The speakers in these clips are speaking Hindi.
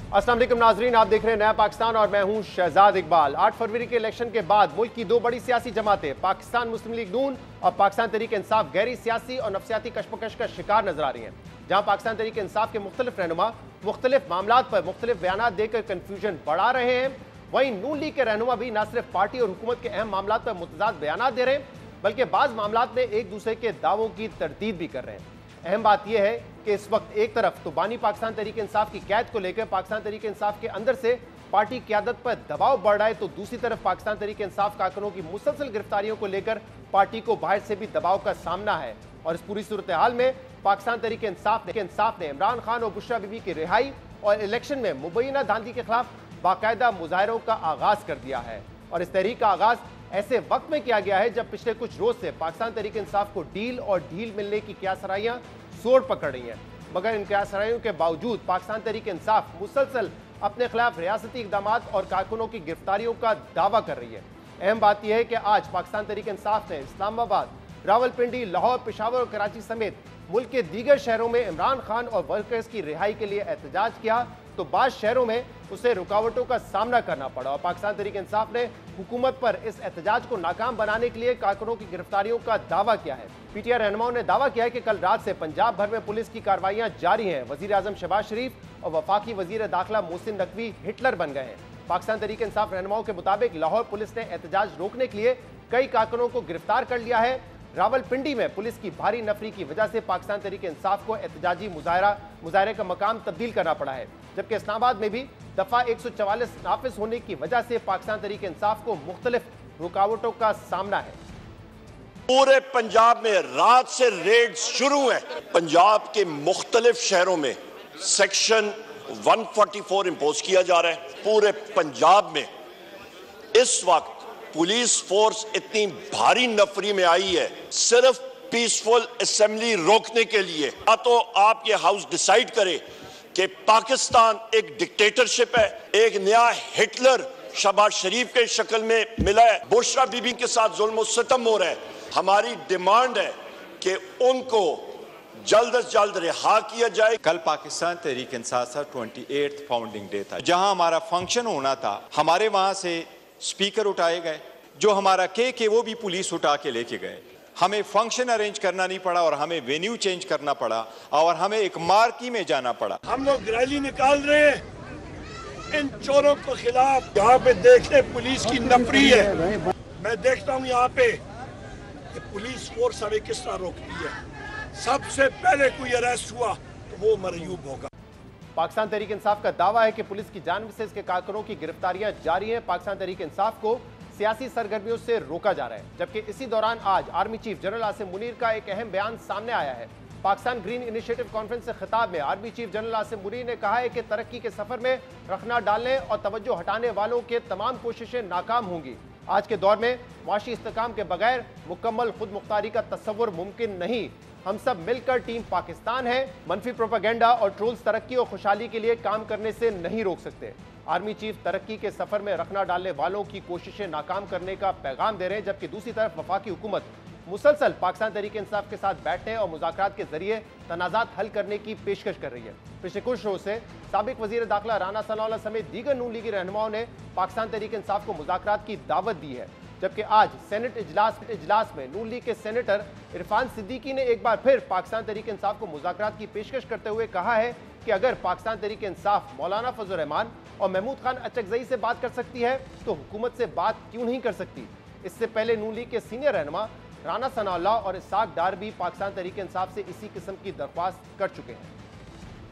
अस्सलाम वालेकुम नाजरीन, आप देख रहे हैं नया पाकिस्तान और मैं हूं शहजाद इकबाल। 8 फरवरी के इलेक्शन के बाद मुल्क की दो बड़ी सियासी जमातें पाकिस्तान मुस्लिम लीग नून और पाकिस्तान तहरीक इंसाफ गहरी सियासी और नफसियाती कशमकश का शिकार नजर आ रही हैं। जहां पाकिस्तान तहरीक इंसाफ के मुख्तलिफ रहनुमा मुख्तलिफ मामलात पर मुख्तलिफ बयान देकर कन्फ्यूजन बढ़ा रहे हैं, वहीं नून लीग के रहनुमा भी न सिर्फ पार्टी और हुकूमत के अहम मामलात पर मुतजाद बयान दे रहे हैं, बल्कि बाज़ मामलात में एक दूसरे के दावों की तरदीद भी कर रहे हैं। अहम बात यह है कि इस वक्त एक तरफ तो बानी पाकिस्तान तहरीक इंसाफ की कैद को लेकर पाकिस्तान तहरीक इंसाफ के अंदर से पार्टी क़यादत पर दबाव बढ़ रहा है, तो दूसरी तरफ पाकिस्तान तहरीक इंसाफ कारकुनों की मुसलसल गिरफ्तारियों को लेकर पार्टी को बाहर से भी दबाव का सामना है। और इस पूरी सूरत हाल में पाकिस्तान तहरीक इंसाफ ने इमरान खान और बुशरा बीबी की रिहाई और इलेक्शन में मुबैना धांधली के खिलाफ बाकायदा मुजाहरों का आगाज कर दिया है। और इस तहरीक का आगाज ऐसे वक्त में किया गया है जब पिछले कुछ रोज से पाकिस्तान तहरीक इंसाफ को डील और ढील मिलने की क्यासराइयां जोर पकड़ रही हैं, मगर इन क्यासराइयों के बावजूद पाकिस्तान तहरीक इंसाफ मुसलसल अपने खिलाफ रियासती इकदाम और कारकुनों की गिरफ्तारियों का दावा कर रही है। अहम बात यह है कि आज पाकिस्तान तहरीक इंसाफ ने इस्लामाबाद, रावलपिंडी, लाहौर, पेशावर और कराची समेत मुल्क के दीगर शहरों में इमरान खान और वर्कर्स की रिहाई के लिए एहतजाज किया, तो बाज़ शहरों में उसे रुकावटों का सामना करना पड़ा और पाकिस्तान तहरीक इंसाफ ने हुकूमत पर इस एहतजाज को नाकाम बनाने के लिए कारकुनों की गिरफ्तारियों का दावा किया है। पीटीआई रहनुमाओं ने दावा किया है कि कल रात से पंजाब भर में पुलिस की कार्रवाइयां जारी हैं। वजीर आजम शहबाज शरीफ और वफाकी वजीर दाखिला मोहसिन नकवी हिटलर बन गए हैं। पाकिस्तान तहरीक इंसाफ रहनुमाओं के मुताबिक लाहौर पुलिस ने एहतजाज रोकने के लिए कई कारकुनों को गिरफ्तार कर लिया है। रावलपिंडी में पुलिस की भारी नफरी की वजह से पाकिस्तान तहरीक इंसाफ को एहतजाजी मुजाहरे का मकाम तब्दील करना पड़ा है, जबकि इस्लामाबाद में भी दफा 144 नाफिज होने की वजह से पाकिस्तान तहरीक इंसाफ को मुख्तलिफ रुकावटों का सामना है। पूरे पंजाब में रात से रेड शुरू है। पंजाब के मुख्तलिफ शहरों में सेक्शन 144 इंपोज किया जा रहा है। पूरे पंजाब में इस वक्त पुलिस फोर्स इतनी भारी नफरी में आई है सिर्फ पीसफुल असेंबली रोकने के लिए। या तो आप ये हाउस डिसाइड करे कि पाकिस्तान एक डिक्टेटरशिप है, एक नया हिटलर शहबाज शरीफ के शक्ल में मिला है, बुशरा बीबी के साथ जुल्म सितम हो रहा है। हमारी डिमांड है कि उनको जल्द से जल्द रिहा किया जाए। कल Pakistan Tehreek Insaf 28th founding day था, जहां हमारा फंक्शन होना था, हमारे वहां से स्पीकर उठाए गए, जो हमारा केक है वो भी पुलिस उठा के लेके गए। हमें फंक्शन अरेंज करना नहीं पड़ा और हमें वेन्यू चेंज करना पड़ा और हमें एक मार्की में जाना पड़ा। हम लोग रैली निकाल रहे हैं इन चोरों के खिलाफ। यहाँ पे देखते पुलिस की नफरी है। मैं देखता हूँ यहाँ पे कि पुलिस फोर्स हमें किस तरह रोकती है। सबसे पहले कोई अरेस्ट हुआ तो वो मरयूब होगा। पाकिस्तान तहरीक इंसाफ का दावा है कि पुलिस की जानिब से इसके कारकुनों की गिरफ्तारियां जारी हैं। पाकिस्तान तहरीक इंसाफ को सियासी सरगर्मियों से रोका जा रहा है, जबकि इसी दौरान आज army chief general Asim Munir का एक अहम बयान सामने आया है। पाकिस्तान ग्रीन इनिशिएटिव कॉन्फ्रेंस से खिताब में army chief general Asim Munir ने कहा है कि तरक्की के सफर में रखना डालने और तवज्जो हटाने वालों के तमाम कोशिशें नाकाम होंगी। आज के दौर में माशी इस्तेकाम के बगैर मुकम्मल खुद मुख्तारी का तस्वुर मुमकिन नहीं। हम सब मिलकर टीम पाकिस्तान है। मनफी प्रोपेगेंडा और ट्रोल्स तरक्की और खुशहाली के लिए काम करने से नहीं रोक सकते। आर्मी चीफ तरक्की के सफर में रखना डालने वालों की कोशिशें नाकाम करने का पैगाम दे रहे हैं, जबकि दूसरी तरफ वफाकी हुकूमत मुसलसल पाकिस्तान तहरीक इंसाफ के साथ बैठने और मुज़ाकरात के जरिए तनाज़ात हल करने की पेशकश कर रही है। पिछले कुछ रोज से साबिक वजीर दाखिला राना सनाउल्लाह समेत दीगर नून लीगी रहनुमाओं ने पाकिस्तान तहरीक इंसाफ को मुज़ाकरात की दावत दी है, जबकि आज सेनेट इजलास में नून लीग के सेनेटर इरफान सिद्दीकी ने एक बार फिर पाकिस्तान तहरीक इंसाफ को मुज़ाकरात की पेशकश करते हुए कहा है कि अगर पाकिस्तान तहरीक इंसाफ मौलाना फजल रहमान और महमूद खान अचकजई से बात कर सकती है तो हुकूमत से बात क्यों नहीं कर सकती। इससे पहले नून लीग के सीनियर रहनुमा राना सनाउल्लाह और इसाक डार भी पाकिस्तान तहरीक इंसाफ से इसी किस्म की दरख्वास्त कर चुके हैं।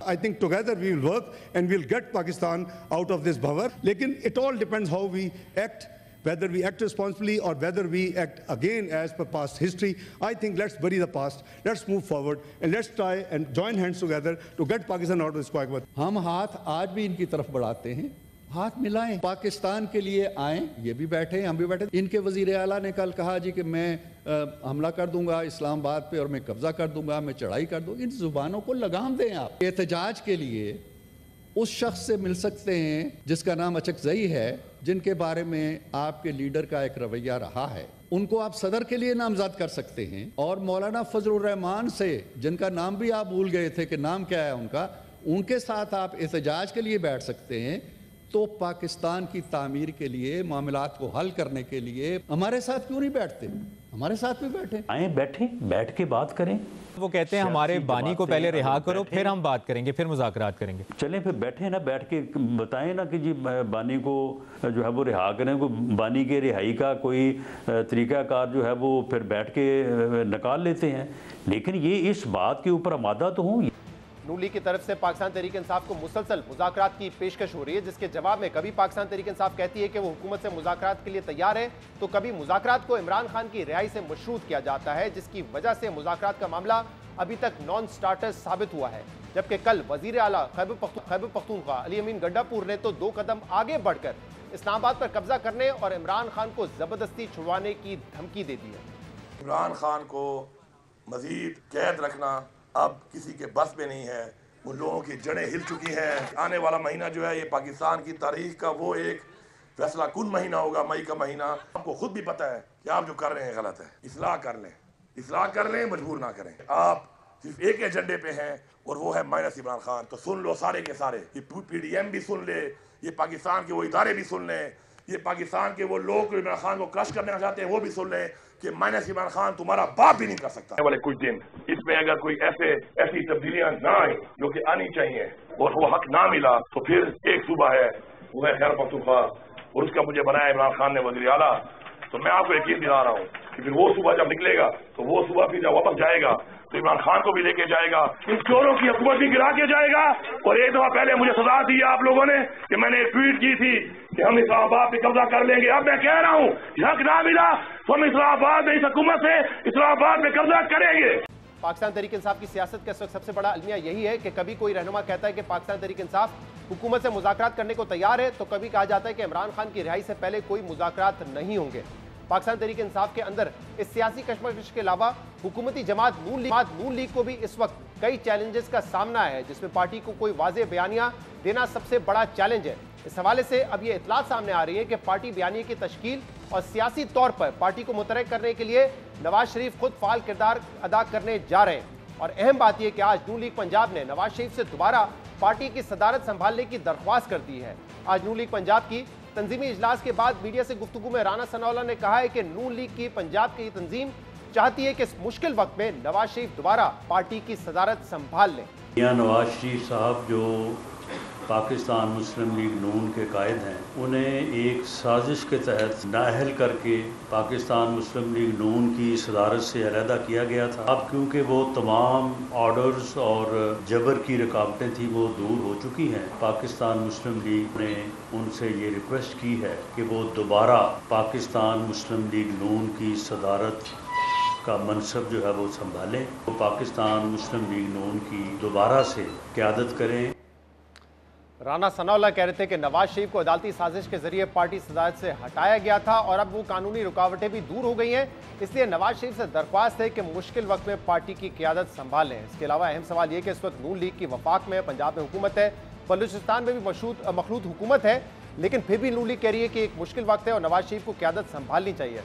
I think together we will work and we'll get Pakistan out of this bhavar. Lekin it all depends how we act, whether we act responsibly or whether we act again as per past history. I think let's bury the past, let's move forward and let's try and join hands together to get Pakistan out of this quagmire. हम हाथ आज भी इनकी तरफ बढ़ाते हैं, हाथ मिलाएं, पाकिस्तान के लिए आएं। ये भी बैठे, हम भी बैठे। इनके वजीर आला ने कल कहा जी कि मैं हमला कर दूंगा इस्लामाबाद पे और मैं कब्जा कर दूंगा, मैं चढ़ाई कर दूंगा। इन जुबानों को लगाम दें। आप एहतजाज के लिए उस शख्स से मिल सकते हैं जिसका नाम अचकजई है, जिनके बारे में आपके लीडर का एक रवैया रहा है। उनको आप सदर के लिए नामजद कर सकते हैं। और मौलाना फजलुर रहमान से, जिनका नाम भी आप भूल गए थे कि नाम क्या है उनका, उनके साथ आप एहतजाज के लिए बैठ सकते हैं, तो पाकिस्तान की तामीर के लिए, मामलात को हल करने के लिए हमारे साथ क्यों नहीं बैठते? हमारे साथ भी बैठे, आए बैठें, बैठ के बात करें। वो कहते हैं हमारे बानी को पहले रिहा करो, फिर हम बात करेंगे, फिर मुज़ाकरात करेंगे। चलें फिर बैठे ना, बैठ के बताएं ना कि जी बानी को जो है वो रिहा करें। को बानी के रिहाई का कोई तरीक़ाकार जो है वो फिर बैठ के निकाल लेते हैं। लेकिन ये इस बात के ऊपर आमादा तो हों। नून लीग की तरफ से पाकिस्तान तहरीक इंसाफ को मुसलसल मुज़ाकरात की पेशकश हो रही है, जिसके जवाब में कभी पाकिस्तान तहरीक इंसाफ कहती है कि वो हुकूमत से मुज़ाकरात के लिए तैयार है, तो कभी मुज़ाकरात को इमरान खान की रिहाई से मशरूत किया जाता है, जिसकी वजह से मुज़ाकरात का मामला अभी तक नॉन स्टार्टर साबित हुआ है। जबकि कल वज़ीर आला खैबर पख्तूनख्वा अली अमीन गंडापुर ने तो 2 कदम आगे बढ़कर इस्लामाबाद पर कब्जा करने और इमरान खान को जबरदस्ती छुड़वाने की धमकी दे दी है। इमरान खान को मजीद कैद रखना अब किसी के बस में नहीं है। उन लोगों की जड़ें हिल चुकी हैं। आने वाला महीना जो है ये पाकिस्तान की तारीख का वो एक फैसला कुन महीना होगा, मई का महीना। आपको खुद भी पता है कि आप जो कर रहे हैं गलत है। इस्लाह कर लें, मजबूर ना करें। आप सिर्फ एक एजेंडे पे हैं और वो है माइनस इमरान खान। तो सुन लो सारे के सारे, ये PDM भी सुन ले, ये पाकिस्तान के वो इदारे भी सुन लें, ये पाकिस्तान के वो लोग इमरान खान को क्रश करना चाहते हैं वो भी सुन लें कि माइनस इमरान खान तुम्हारा बाप भी नहीं कर सकता। वाले कुछ दिन इसमें अगर कोई ऐसी तब्दीलियां ना आए जो कि आनी चाहिए और वो हक ना मिला, तो फिर एक सूबा है वो है खैबर पख्तूनख्वा और उसका मुझे बनाया इमरान खान ने वज़ीर आला। तो मैं आपको यकीन दिला रहा हूँ कि फिर वो सूबा जब निकलेगा तो वो सूबा फिर जब वापस जाएगा तो इमरान खान को भी लेके जाएगा, इन चोरों की हुकूमत भी गिरा के जाएगा। और एक दफा पहले मुझे सजा दी आप लोगों ने कि मैंने ट्वीट की थी कि हम इस्लामाबाद पे कब्जा कर लेंगे। अब मैं कह रहा हूँ हक ना मिला तो हम इस्लामाबाद में, इस हुकूमत से इस्लामाबाद में कब्जा करेंगे। पाकिस्तान तहरीक इंसाफ की सियासत का इस वक्त सबसे बड़ा अलमिया यही है कि कभी कोई रहनुमा कहता है कि पाकिस्तान तहरीक इंसाफ हुकूमत से मुज़ाकरात करने को तैयार है, तो कभी कहा जाता है कि इमरान खान की रिहाई से पहले कोई मुज़ाकरात नहीं होंगे। पाकिस्तान तहरीक इंसाफ के अंदर इस सियासी कशमकश के अलावा हुकूमती जमात नून लीग को भी इस वक्त कई चैलेंजेस का सामना है, जिसमें पार्टी को कोई वाज़ेह बयानिया देना सबसे बड़ा चैलेंज है। इस हवाले से अब ये इतलात सामने आ रही है कि पार्टी बयानिए की तश्कील और सियासी तौर पर पार्टी को मुतहर्रिक करने के लिए नवाज शरीफ खुद फाल किरदार अदा करने जा रहे हैं। और अहम बात यह कि आज नून लीग पंजाब ने नवाज शरीफ से दोबारा पार्टी की सदारत संभालने की दरख्वास्त कर दी है। आज नून लीग पंजाब की तंजीमी इजलास के बाद मीडिया से गुफ्तगू में राना सनाउल्लाह ने कहा है कि नून लीग की पंजाब की तंजीम चाहती है कि इस मुश्किल वक्त में नवाज शरीफ दोबारा पार्टी की सदारत संभाल लें। यहाँ नवाज शरीफ साहब जो पाकिस्तान मुस्लिम लीग नून के कायद हैं, उन्हें एक साजिश के तहत नाअहल करके पाकिस्तान मुस्लिम लीग नून की सदारत से अलहदा किया गया था। अब क्योंकि वो तमाम ऑर्डर्स और जबर की रुकावटें थी वो दूर हो चुकी हैं, पाकिस्तान मुस्लिम लीग ने उनसे ये रिक्वेस्ट की है कि वो दोबारा पाकिस्तान मुस्लिम लीग नून की सदारत का मनसब जो है वो संभालें, वो पाकिस्तान मुस्लिम लीग नून की दोबारा से क़यादत करें। राना सनाउल्लाह कह रहे थे कि नवाज शरीफ को अदालती साजिश के जरिए पार्टी सदारत से हटाया गया था और अब वो कानूनी रुकावटें भी दूर हो गई हैं, इसलिए नवाज शरीफ से दरख्वास्त है कि मुश्किल वक्त में पार्टी की क़यादत संभालें। इसके अलावा अहम सवाल ये कि इस वक्त नून लीग की वफाक में पंजाब में हुकूमत है, बलूचिस्तान में भी मखलूत हुकूमत है, लेकिन फिर भी नून लीग कह रही है कि एक मुश्किल वक्त है और नवाज शरीफ को क़यादत संभालनी चाहिए।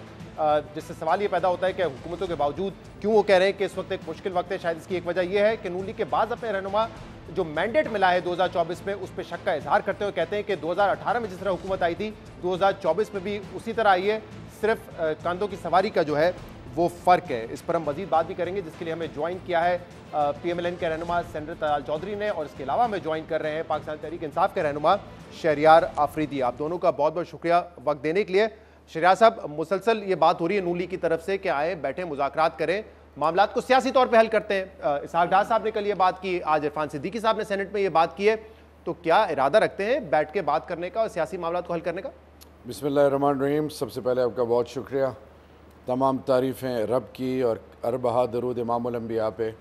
जिससे सवाल ये पैदा होता है कि हुकूमतों के बावजूद क्यों वो कह रहे हैं कि इस वक्त एक मुश्किल वक्त है। शायद इसकी एक वजह यह है कि नून लीग के बाद अपने रहनुमा जो मैंडेट मिला है 2024 में, उस पर शक का इजहार करते हुए कहते हैं कि 2018 में जिस तरह हुकूमत आई थी 2024 में भी उसी तरह आई है, सिर्फ कंधों की सवारी का जो है वो फ़र्क है। इस पर हम मजीद बात भी करेंगे, जिसके लिए हमें ज्वाइन किया है PMLN के रहनुमा सेनेटर तलाल चौधरी ने, और इसके अलावा हमें ज्वाइन कर रहे हैं पाकिस्तान तहरीक इंसाफ के रहनुमा शहरियार आफरीदी। आप दोनों का बहुत बहुत शुक्रिया वक्त देने के लिए। शहरियार साहब, मुसलसल ये बात हो रही है नून लीग की तरफ से कि आए बैठे मुज़ाकरात करें, मामलात को सियासी तौर पे हल करते हैं। इसहाक डार साहब ने कल ये बात की, आज इरफान सिद्दीकी साहब ने सेनेट में ये बात की है, तो क्या इरादा रखते हैं बैठ के बात करने का और सियासी मामलात को हल करने का? बिस्मिल्लाहिर्रहमानिर्रहीम। सबसे पहले आपका बहुत शुक्रिया, तमाम तारीफ़ें रब की और अरबहा दरूद इमामुल अंबिया पे।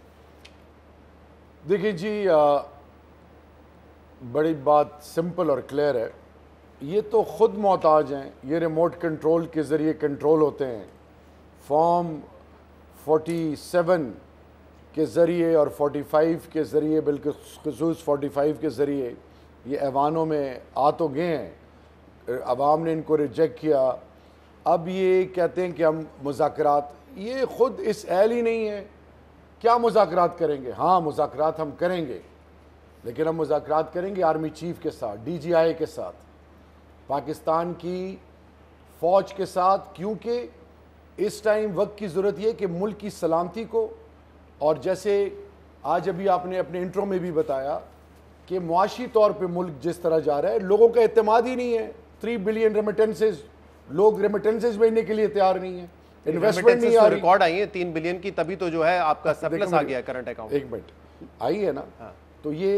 देखिए जी, बड़ी बात सिंपल और क्लियर है, ये तो ख़ुद मोहताज हैं, ये रिमोट कंट्रोल के ज़रिए कंट्रोल होते हैं। फॉर्म 47 के ज़रिए और 45 के ज़रिए, बल्कि ख़ुसूस 45 के ज़रिए ये ऐवानों में आ तो गए हैं, अवाम ने इनको रिजेक्ट किया। अब ये कहते हैं कि हम मुज़ाकरात, ये ख़ुद इस अहल ही नहीं है, क्या मुज़ाकरात करेंगे? हाँ, मुज़ाकरात हम करेंगे, लेकिन हम मुज़ाकरात करेंगे आर्मी चीफ के साथ, DGI के साथ, पाकिस्तान की फ़ौज के साथ, क्योंकि इस टाइम वक्त की ज़रूरत यह कि मुल्क की सलामती को, और जैसे आज अभी आपने अपने इंट्रो में भी बताया कि मुआशी तौर पे मुल्क जिस तरह जा रहा है, लोगों का एतमाद ही नहीं है। 3 बिलियन रेमिटेंसेज, लोग रेमिटेंसेज भेजने के लिए तैयार नहीं है, इन्वेस्टमेंट नहीं आ रही। रिकॉर्ड आई है 3 बिलियन की, तभी तो जो है आपका सरप्लस आ गया करंट अकाउंट। एक मिनट, आई है ना। तो ये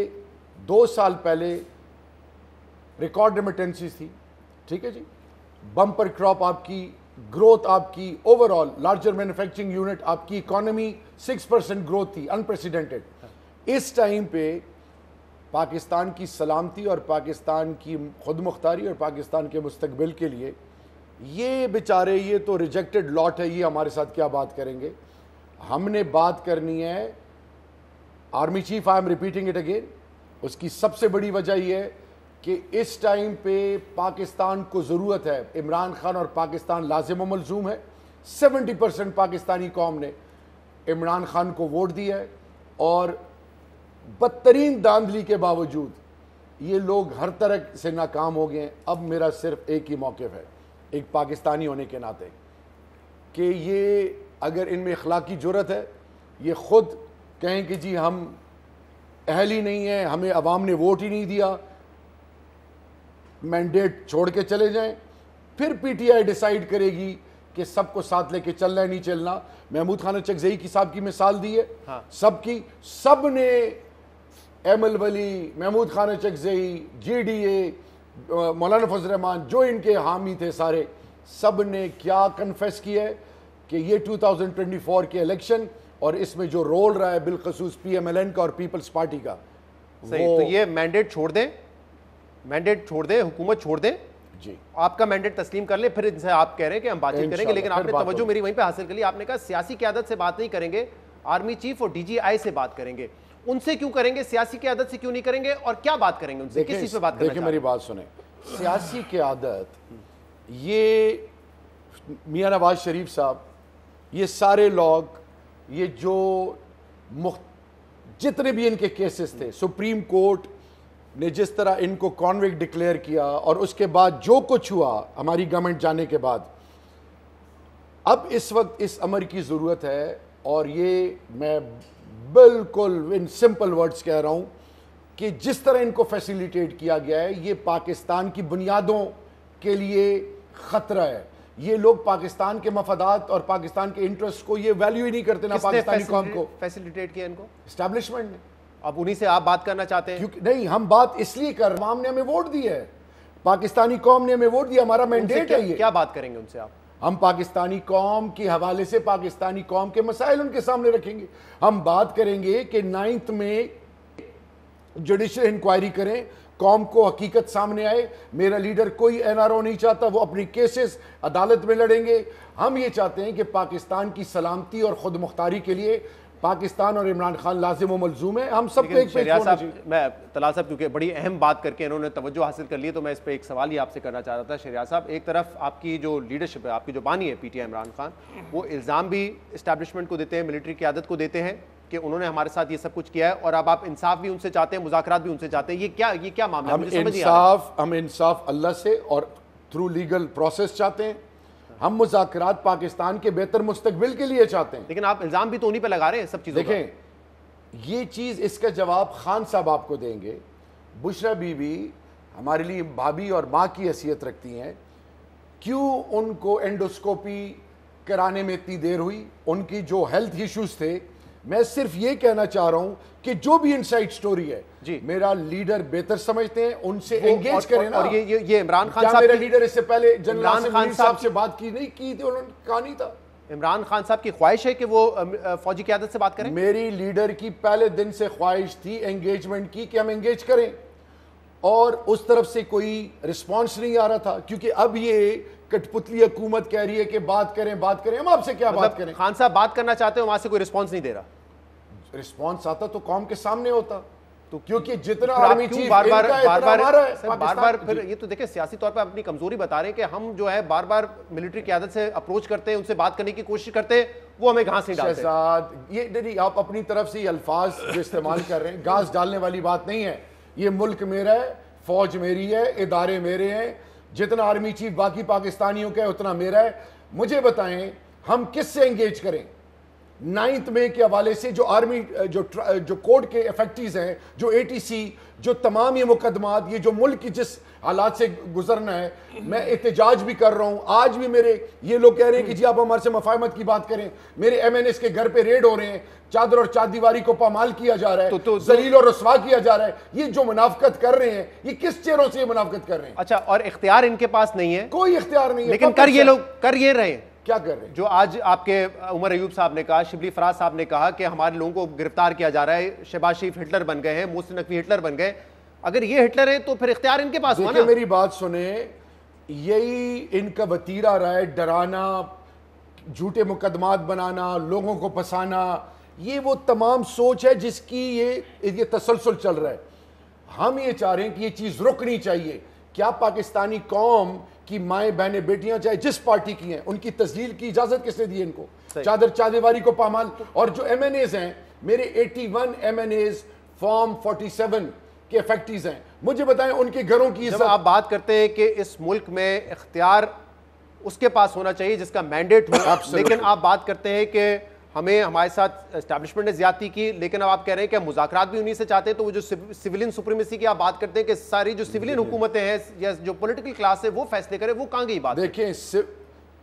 2 साल पहले रिकॉर्ड रेमिटेंसेज थी, ठीक है जी, बम्पर क्रॉप आपकी, ग्रोथ आपकी, ओवरऑल लार्जर मैन्युफैक्चरिंग यूनिट आपकी, इकोनॉमी 6% ग्रोथ थी, अनप्रेसिडेंटेड। इस टाइम पे पाकिस्तान की सलामती और पाकिस्तान की खुद मुख्तारी और पाकिस्तान के मुस्तकबिल के लिए ये बेचारे, ये तो रिजेक्टेड लॉट है, ये हमारे साथ क्या बात करेंगे। हमने बात करनी है army chief, I am repeating it again, उसकी सबसे बड़ी वजह यह है कि इस टाइम पे पाकिस्तान को ज़रूरत है, इमरान खान और पाकिस्तान लाजिम व मलजूम है। 70% पाकिस्तानी कौम ने इमरान खान को वोट दिया है, और बदतरीन धांधली के बावजूद ये लोग हर तरह से नाकाम हो गए हैं। अब मेरा सिर्फ एक ही मौक़िफ़ है, एक पाकिस्तानी होने के नाते, कि ये अगर इनमें अखलाकी जुर्रत है, ये ख़ुद कहें कि जी हम अहल ही नहीं है, हमें अवाम ने वोट ही नहीं दिया, मैंडेट छोड़ के चले जाएं, फिर PTI डिसाइड करेगी कि सबको साथ लेके चलना है नहीं चलना। महमूद खान चकजई की साहब की मिसाल दी है, सबकी, सब ने एमल वली, महमूद खान चकजई, GDA, मौलाना फजल रहमान, जो इनके हामी थे सारे, सब ने क्या कन्फेस किया है कि ये 2024 के इलेक्शन और इसमें जो रोल रहा है बिलखसूस PMLN का और पीपल्स पार्टी का, सही, तो ये मैंडेट छोड़ दें, मैंडेट छोड़ दें, हुकूमत छोड़ दें जी, आपका मैंडेट तस्लीम कर ले, फिर इनसे आप कह रहे हैं कि हम बातचीत करेंगे। लेकिन आपने तवज्जो मेरी वहीं पे हासिल कर ली, आपने कहा सियासी क़यादत से बात नहीं करेंगे, आर्मी चीफ और DGI से बात करेंगे। उनसे क्यों करेंगे, सियासी क़यादत से क्यों नहीं करेंगे, और क्या बात करेंगे उनसे, किस चीज़ पे बात करेंगे? देखिए मेरी बात सुने, सियासी क़यादत, ये मियां नवाज शरीफ साहब, ये सारे लोग, ये जो जितने भी इनके केसेस थे, सुप्रीम कोर्ट ने जिस तरह इनको कॉन्विक्ट डिक्लेयर किया, और उसके बाद जो कुछ हुआ हमारी गवर्नमेंट जाने के बाद, अब इस वक्त इस अमर की ज़रूरत है। और ये मैं बिल्कुल इन सिंपल वर्ड्स कह रहा हूँ कि जिस तरह इनको फैसिलिटेट किया गया है, ये पाकिस्तान की बुनियादों के लिए ख़तरा है। ये लोग पाकिस्तान के मफादात और पाकिस्तान के इंटरेस्ट को ये वैल्यू ही नहीं करते ना पाकिस्तानी कौम को। फैसिलिटेट किया इनको एस्टैब्लिशमेंट ने। अब उन्हीं से आप बात करना चाहते हैं? क्योंकि नहीं, हम बात इसलिए कर, अवाम ने हमें वोट दिया है, पाकिस्तानी कौम ने हमें वोट दिया, हमारा मैंडेट है ये। क्या बात करेंगे उनसे आप? हम पाकिस्तानी कौम के हवाले से पाकिस्तानी कौम के मसाइल उनके सामने रखेंगे। हम बात करेंगे कि 9th में जुडिशल इंक्वायरी करें, कौम को हकीकत सामने आए। मेरा लीडर कोई NRO नहीं चाहता, वो अपनी केसेस अदालत में लड़ेंगे। हम ये चाहते हैं कि पाकिस्तान की सलामती और खुद मुख्तारी के लिए पाकिस्तान और इमरान खान लाजिम व मलजूम है। हम सबको एक पेज होना चाहिए। मैं तलाल साहब, क्योंकि बड़ी अहम बात करके इन्होंने तवज्जो हासिल कर ली है, तो मैं इस पर एक सवाल ही आपसे करना चाह रहा था। शहरियार साहब, एक तरफ आपकी जो लीडरशिप है, आपकी जो बानी है PTI इमरान खान, वो इल्ज़ाम भी इस्टेब्लिशमेंट को देते हैं, मिलिट्री क़यादत को देते हैं कि उन्होंने हमारे साथ ये सब कुछ किया है, और अब आप इंसाफ भी उनसे चाहते हैं, मुज़ाकरात भी उनसे चाहते हैं। ये क्या मामला है? हम इंसाफ अल्लाह से और थ्रू लीगल प्रोसेस चाहते हैं। हम मुज़ाकरात पाकिस्तान के बेहतर मुस्तकबिल के लिए चाहते हैं। लेकिन आप इल्ज़ाम भी तो उन्हीं पे लगा रहे हैं सब चीज़ों। देखें, ये चीज़, इसका जवाब खान साहब आपको देंगे। बुशरा बीबी हमारे लिए भाभी और माँ की हैसियत रखती हैं। क्यों उनको एंडोस्कोपी कराने में इतनी देर हुई? उनकी जो हेल्थ इश्यूज थे। मैं सिर्फ ये कहना चाह रहा हूं कि जो भी इनसाइड स्टोरी है जी, मेरा लीडर बेहतर समझते हैं, उनसे एंगेज करें ना। और ये इमरान खान साहब, मेरा लीडर इससे पहले जनरल खान साहब से बात की नहीं की थी, उन्होंने कहा नहीं था। इमरान खान साहब की ख्वाहिश है कि वो फौजी क़यादत से बात करें? मेरी लीडर की पहले दिन से ख्वाहिश थी एंगेजमेंट की, कि हम एंगेज करें, और उस तरफ से कोई रिस्पॉन्स नहीं आ रहा था। क्योंकि अब ये कठपुतली हुकूमत कह रही है कि बात करें, हम आपसे क्या बात करें? खान साहब बात करना चाहते हो, वहां से कोई रिस्पॉन्स नहीं दे रहा। रिस्पॉन्स आता तो कौम के सामने होता, तो क्योंकि जितना आर्मी चीफ बार बार फिर ये तो देखिए सियासी तौर पर अपनी कमजोरी बता रहे हैं कि हम जो है बार बार मिलिट्री क़यादत से अप्रोच करते हैं, उनसे बात करने की कोशिश करते हैं, वो हमें घास नहीं डालते। शहजाद, ये नहीं, आप अपनी तरफ से ये अल्फाज जो इस्तेमाल कर रहे हैं, घास डालने वाली बात नहीं है। ये मुल्क मेरा है, फौज मेरी है, इदारे मेरे हैं, जितना आर्मी चीफ बाकी पाकिस्तानियों का है उतना मेरा है। मुझे बताएं हम किससे एंगेज करें? 9 मई के हवाले से जो आर्मी जो कोर्ट के इफेक्टिव्स हैं, जो ATC, जो तमाम ये मुकदमात, ये जो मुल्क की जिस हालात से गुजरना है, मैं एहतजाज भी कर रहा हूं। आज भी मेरे ये लोग कह रहे हैं कि जी आप हमारे से मफाहमत की बात करें। मेरे MNS के घर पे रेड हो रहे हैं, चादर और चारदीवारी को पामाल किया जा रहा है, जलील और रसवा किया जा रहा है। ये जो मुनाफकत कर रहे हैं, ये किस चेहरों से ये मुनाफकत कर रहे हैं? अच्छा, और इख्तियार इनके पास नहीं है, कोई इख्तियार नहीं है, लेकिन कर ये लोग कर ये रहे हैं। क्या कर रहे हैं? जो आज आपके उमर अयूब साहब ने कहा, शिबली फराज साहब ने कहा कि हमारे लोगों को गिरफ्तार किया जा रहा है, शहबाज शरीफ हिटलर बन गए हैं, मोहसिन नकवी हिटलर बन गए। अगर ये हिटलर है तो फिर इख्तियार इनके पास हुआ ना। मेरी बात सुने, यही इनका वतीरा रहा है, डराना, झूठे मुकदमात बनाना, लोगों को फंसाना। ये वो तमाम सोच है जिसकी ये तसलसल चल रहा है। हम ये चाह रहे हैं कि ये चीज रुकनी चाहिए। क्या पाकिस्तानी कौम की माएँ बहनें बेटियां चाहे जिस पार्टी की हैं, उनकी तस्लील की इजाजत किसने दी इनको? चादर चादीवारी को पामाल। और जो MNAs हैं, मेरे 81 MNAs फॉर्म 47 के इफेक्टिव्स हैं। मुझे बताएं उनके घरों की जब आप बात करते हैं कि इस मुल्क में इख्तियार उसके पास होना चाहिए जिसका मैंडेट हो, लेकिन आप बात करते हैं कि हमें हमारे साथ एस्टैब्लिशमेंट ने ज्यादती की, लेकिन अब आप कह रहे हैं कि मुज़ाकरात भी उन्हीं से चाहते हैं। तो वो जो सिविलियन सुप्रीमेसी की आप बात करते हैं कि सारी जो सिविलियन हुकूमतें हैं या जो पॉलिटिकल क्लास है वो फैसले करे, वो कहाँ गई बात? देखिए,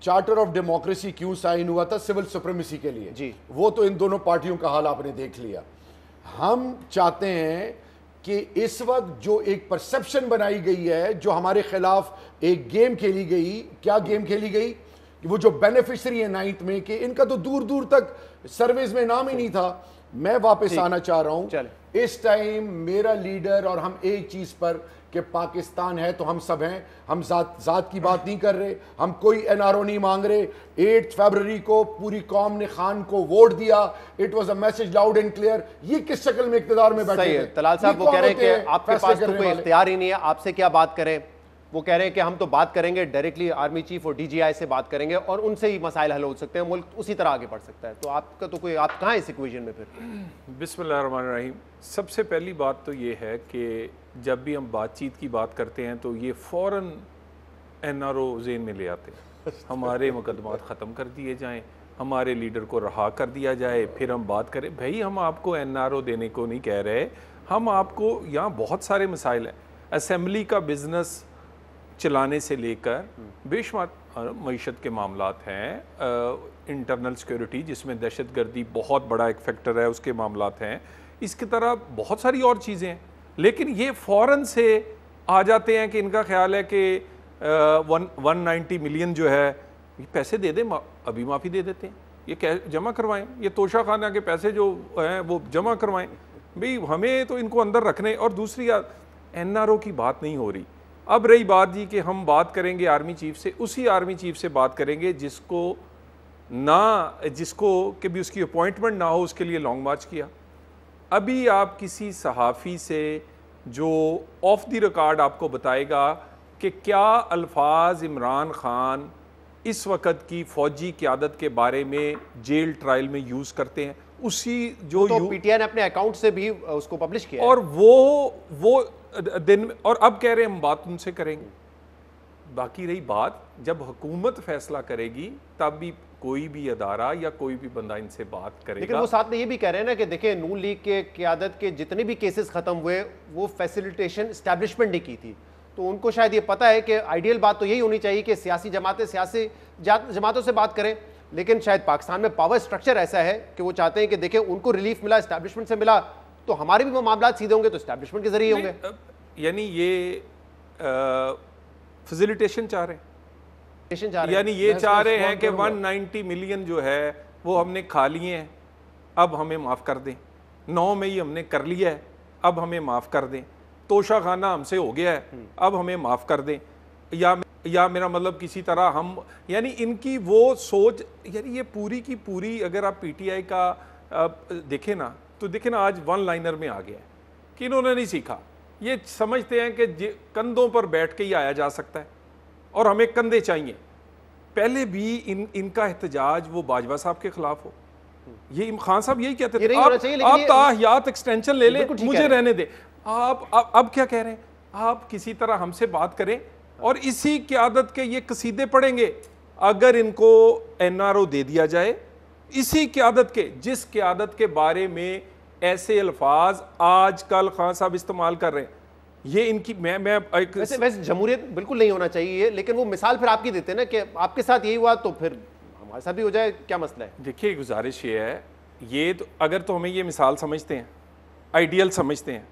चार्टर ऑफ डेमोक्रेसी क्यों साइन हुआ था? सिविल सुप्रीमेसी के लिए जी। वो तो इन दोनों पार्टियों का हाल आपने देख लिया। हम चाहते हैं कि इस वक्त जो एक परसेप्शन बनाई गई है, जो हमारे खिलाफ एक गेम खेली गई, क्या गेम खेली गई? वो जो बेनिफिशरी है 9 मई के, इनका तो दूर दूर तक सर्विस में नाम ही नहीं था। मैं वापस आना चाह रहा हूं। इस टाइम मेरा लीडर और हम एक चीज पर कि पाकिस्तान है तो हम सब हैं। हम जात की बात नहीं कर रहे, हम कोई NRO नहीं मांग रहे। 8 फरवरी को पूरी कौम ने खान को वोट दिया। It was a message loud and clear. ये किस शक्ल में इख्तियार में बैठे हैं? तलाल साहब वो कह रहे हैं कि आपके पास तो कोई इख्तियार ही नहीं है, आपसे क्या बात करें? वो कह रहे हैं कि हम तो बात करेंगे डायरेक्टली आर्मी चीफ और DGI से बात करेंगे और उनसे ही मसाइल हल हो सकते हैं, मुल्क उसी तरह आगे बढ़ सकता है। तो आपका तो कोई, आप कहाँ इस इक्वेशन में फिर? बिस्मिल्लाहिर्रहमानिर्रहीम। सबसे पहली बात तो ये है कि जब भी हम बातचीत की बात करते हैं तो ये फ़ौरन NRO ज़ेन में ले आते हैं। हमारे मुकदमात ख़त्म कर दिए जाएँ, हमारे लीडर को रहा कर दिया जाए, फिर हम बात करें। भाई हम आपको NRO देने को नहीं कह रहे, हम आपको यहाँ बहुत सारे मसाइल हैं। असम्बली का बिज़नेस चलाने से लेकर बेशुमार मईशत के मामलात हैं, इंटरनल सिक्योरिटी जिसमें दहशतगर्दी बहुत बड़ा एक फैक्टर है, उसके मामलात हैं, इसकी तरह बहुत सारी और चीज़ें हैं। लेकिन ये फ़ौरन से आ जाते हैं कि इनका ख्याल है कि 190 मिलियन जो है ये पैसे दे दें, अभी माफ़ी दे देते हैं, ये जमा करवाएं, ये तोशा खाना के पैसे जो हैं वो जमा करवाएं। भाई हमें तो इनको अंदर रखने। और दूसरी NRO की बात नहीं हो रही। अब रही बात जी कि हम बात करेंगे आर्मी चीफ से, उसी आर्मी चीफ से बात करेंगे जिसको कि भी उसकी अपॉइंटमेंट ना हो, उसके लिए लॉन्ग मार्च किया। अभी आप किसी सहाफ़ी से जो ऑफ द रिकॉर्ड आपको बताएगा कि क्या अल्फाज इमरान खान इस वक्त की फ़ौजी क़यादत के बारे में जेल ट्रायल में यूज़ करते हैं, उसी जो तो PTI ने अपने अकाउंट से भी उसको पब्लिश किया और वो दिन, और अब कह रहे हैं हम बात उनसे करेंगे। बाकी रही बात, जब हुकूमत फैसला करेगी तब भी कोई भी अदारा या कोई भी बंदा इनसे बात करेगा। लेकिन वो साथ में ये भी कह रहे हैं ना कि देखिए, नून लीग के क़यादत के जितने भी केसेस खत्म हुए वो फैसिलिटेशन एस्टैब्लिशमेंट ने की थी। तो उनको शायद ये पता है कि आइडियल बात तो यही होनी चाहिए कि सियासी जमातें सियासी जमातों से बात करें, लेकिन शायद पाकिस्तान में पावर स्ट्रक्चर ऐसा है कि वो चाहते हैं कि देखें उनको रिलीफ मिला, एस्टैब्लिशमेंट से मिला, तो हमारे भी वो मामला सीधे होंगे तो एस्टैब्लिशमेंट के जरिए होंगे। यानी ये फैसिलिटेशन चाह रहे हैं, यानी ये चाह रहे हैं कि 190 मिलियन जो है वो हमने खा लिए हैं, अब हमें माफ़ कर दें। 9 मई हमने कर लिया है, अब हमें माफ़ कर दें। तोशा खाना हमसे हो गया है, अब हमें माफ़ कर दें। या मेरा मतलब किसी तरह हम, यानी इनकी वो सोच, यानी ये पूरी की पूरी, अगर आप PTI का देखें ना तो देखें ना, आज वन लाइनर में आ गया है कि इन्होंने नहीं सीखा। ये समझते हैं कि कंधों पर बैठ के ही आया जा सकता है और हमें कंधे चाहिए। पहले भी इनका एहतजाज वो बाजवा साहब के खिलाफ हो, ये खान साहब यही कहते ये थे नहीं होना चाहिए, लेकिन आप ये- ताहियात एक्सटेंशन ले ले, बिल्कुल ठीक मुझे कह रहे रहने दे। आप अब क्या कह रहे हैं, आप किसी तरह हमसे बात करें और इसी क़यादत के ये कसीदे पढ़ेंगे। अगर इनको एनआरओ दे दिया जाए, इसी क़यादत के, जिस क़यादत के बारे में ऐसे अल्फाज आजकल खान साहब इस्तेमाल कर रहे हैं, ये इनकी मैं वैसे जमहूरियत बिल्कुल नहीं होना चाहिए, लेकिन वो मिसाल फिर आपकी देते हैं ना कि आपके साथ यही हुआ तो फिर हमारे साथ भी हो जाए, क्या मसला है? देखिए गुजारिश ये है, ये तो अगर तो हमें ये मिसाल समझते हैं, आइडियल समझते हैं,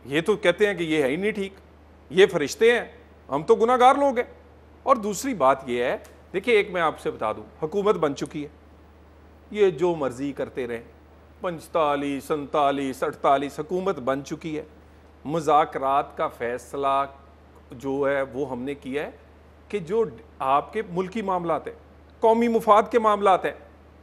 ये तो कहते हैं कि ये है ही नहीं ठीक, ये फरिश्ते हैं, हम तो गुनाहगार लोग हैं। और दूसरी बात ये है, देखिए एक मैं आपसे बता दूं, हुकूमत बन चुकी है, ये जो मर्जी करते रहे, 45, 47, 48 हुकूमत बन चुकी है। मुज़ाकरात का फैसला जो है वो हमने किया है कि जो आपके मुल्की मामलात है, कौमी मुफाद के मामलात हैं,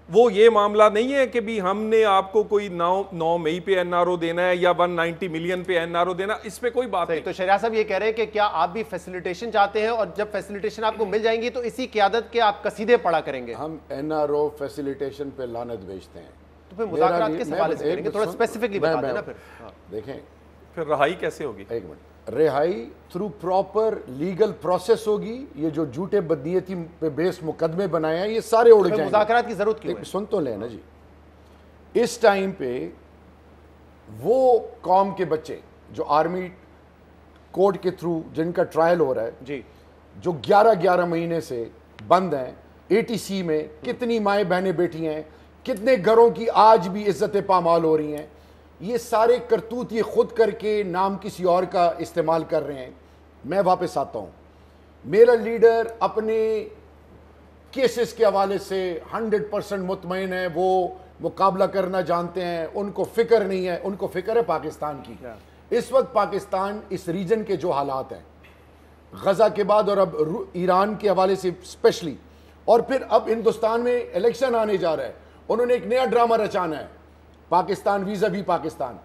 वो ये मामला नहीं है कि भी हमने आपको कोई 9 मई पे एनआरओ देना है या 190 मिलियन पे एनआरओ देना, इस पे कोई बात नहीं। तो शरिया साहब ये कह रहे हैं कि क्या आप भी फैसिलिटेशन चाहते हैं, और जब फैसिलिटेशन आपको मिल जाएंगी तो इसी क़यादत के आप कसीदे पढ़ा करेंगे? हम एनआरओ फैसिलिटेशन पे लानत भेजते हैं, तो फिर मुज़ाकरात किस हवाले से करेंगे? थोड़ा स्पेसिफिकली बता देना फिर। देखें फिर रहाई कैसे होगी? एक मिनट, रिहाई थ्रू प्रॉपर लीगल प्रोसेस होगी। ये जो झूठे बदनीयती पे बेस मुकदमे बनाए हैं, ये सारे उड़ जाएंगे। मुज़ाकरात की जरूरत क्यों है? सुन तो लेना जी, इस टाइम पे वो कौम के बच्चे जो आर्मी कोर्ट के थ्रू जिनका ट्रायल हो रहा है जी, जो 11-11 महीने से बंद हैं एटीसी में, कितनी माएँ बहनें बेटी हैं, कितने घरों की आज भी इज्जतें पामाल हो रही हैं, ये सारे करतूत ये खुद करके नाम किसी और का इस्तेमाल कर रहे हैं। मैं वापस आता हूँ, मेरा लीडर अपने केसेस के हवाले से 100% मुतमईन है, वो मुकाबला करना जानते हैं, उनको फिक्र नहीं है, उनको फिक्र है पाकिस्तान की। इस वक्त पाकिस्तान इस रीजन के जो हालात हैं गजा के बाद और अब ईरान के हवाले से स्पेशली, और फिर अब हिंदुस्तान में इलेक्शन आने जा रहा है, उन्होंने एक नया ड्रामा रचाना है पाकिस्तान वीज़ा भी पाकिस्तान।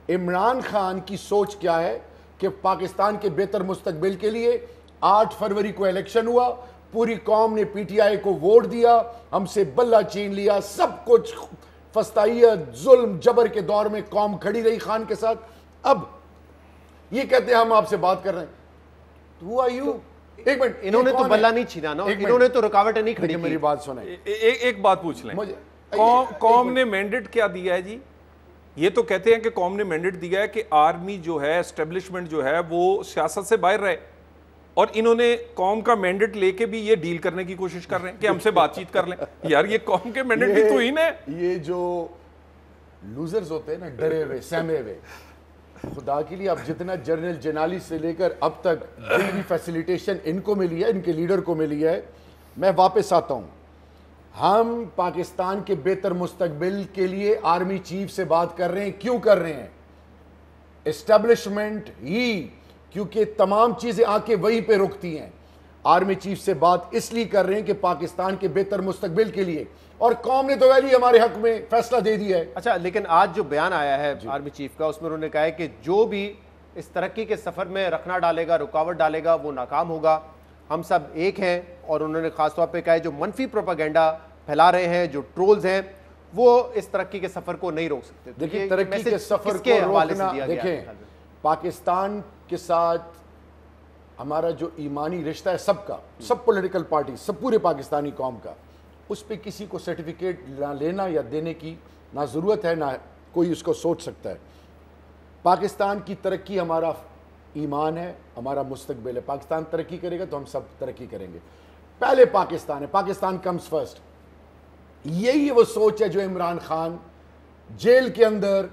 इमरान खान की सोच क्या है कि पाकिस्तान के बेहतर मुस्तकबिल के लिए 8 फरवरी को इलेक्शन हुआ, पूरी कौम ने पीटीआई को वोट दिया, हमसे बल्ला छीन लिया, सब कुछ फस्ताइयत जुल्म जबर के दौर में कौम खड़ी रही खान के साथ। अब ये कहते हैं हम आपसे बात कर रहे हैं, Who are you? एक मिनट, इन्होंने तो बल्ला नहीं छीना ना, इन्होंने तो रुकावटें नहीं खड़ी की। मेरी बात सुने, एक बात पूछ लें, कौम ने मैंडेट क्या दिया है जी? ये तो कहते हैं कि कौम ने मैंडेट दिया है कि आर्मी जो है, एस्टेब्लिशमेंट जो है, वो सियासत से बाहर रहे, और इन्होंने कौम का मैंडेट लेके भी ये डील करने की कोशिश कर रहे हैं कि हमसे बातचीत कर लें। यार ये कौम के मैंडेट की तो ही ना, ये जो लूजर्स होते हैं ना, डरे हुए सहमे हुए, खुदा के लिए अब जितना जनरल जनाली से लेकर अब तक जितनी फैसिलिटेशन इनको मिली है, इनके लीडर को मिली है, मैं वापस आता हूं, हम पाकिस्तान के बेहतर मुस्तकबिल के लिए आर्मी चीफ से बात कर रहे हैं। क्यों कर रहे हैं? एस्टेब्लिशमेंट ही, क्योंकि तमाम चीजें आके वहीं पे रुकती हैं। आर्मी चीफ से बात इसलिए कर रहे हैं कि पाकिस्तान के बेहतर मुस्तकबिल के लिए, और कौम ने तो वैली हमारे हक में फैसला दे दिया है। अच्छा, लेकिन आज जो बयान आया है आर्मी चीफ का, उसमें उन्होंने कहा है कि जो भी इस तरक्की के सफर में रखना डालेगा, रुकावट डालेगा, वो नाकाम होगा। हम सब एक हैं, और उन्होंने खासतौर पे कहा है जो मनफी प्रोपागेंडा फैला रहे हैं, जो ट्रोल्स हैं, वो इस तरक्की के सफर को नहीं रोक सकते। देखिए, तरक्की के सफर को रोकना, देखें पाकिस्तान के साथ हमारा जो ईमानी रिश्ता है सबका, सब पॉलिटिकल पार्टी, सब पूरे पाकिस्तानी कौम का, उस पर किसी को सर्टिफिकेट ना लेना या देने की ना ज़रूरत है, ना कोई उसको सोच सकता है। पाकिस्तान की तरक्की हमारा ईमान है, हमारा मुस्तकबिल है। पाकिस्तान तरक्की करेगा तो हम सब तरक्की करेंगे। पहले पाकिस्तान है, पाकिस्तान कम्स फर्स्ट। यही वो सोच है जो इमरान खान जेल के अंदर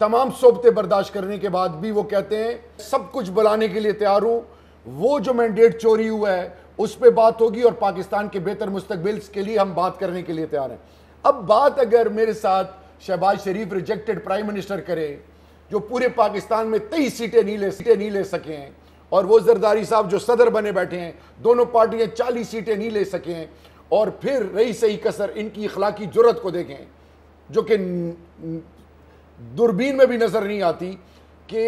तमाम सोबतें बर्दाश्त करने के बाद भी वो कहते हैं सब कुछ बुलाने के लिए तैयार हूं। वो जो मैंडेट चोरी हुआ है उस पर बात होगी, और पाकिस्तान के बेहतर मुस्तकबिल के लिए हम बात करने के लिए तैयार हैं। अब बात अगर मेरे साथ शहबाज शरीफ रिजेक्टेड प्राइम मिनिस्टर करे, जो पूरे पाकिस्तान में 23 सीटें नहीं ले सके हैं, और वो जरदारी साहब जो सदर बने बैठे हैं, दोनों पार्टियां 40 सीटें नहीं ले सके हैं, और फिर रही सही कसर इनकी इखलाकी जुर्रत को देखें, जो कि दूरबीन में भी नजर नहीं आती, कि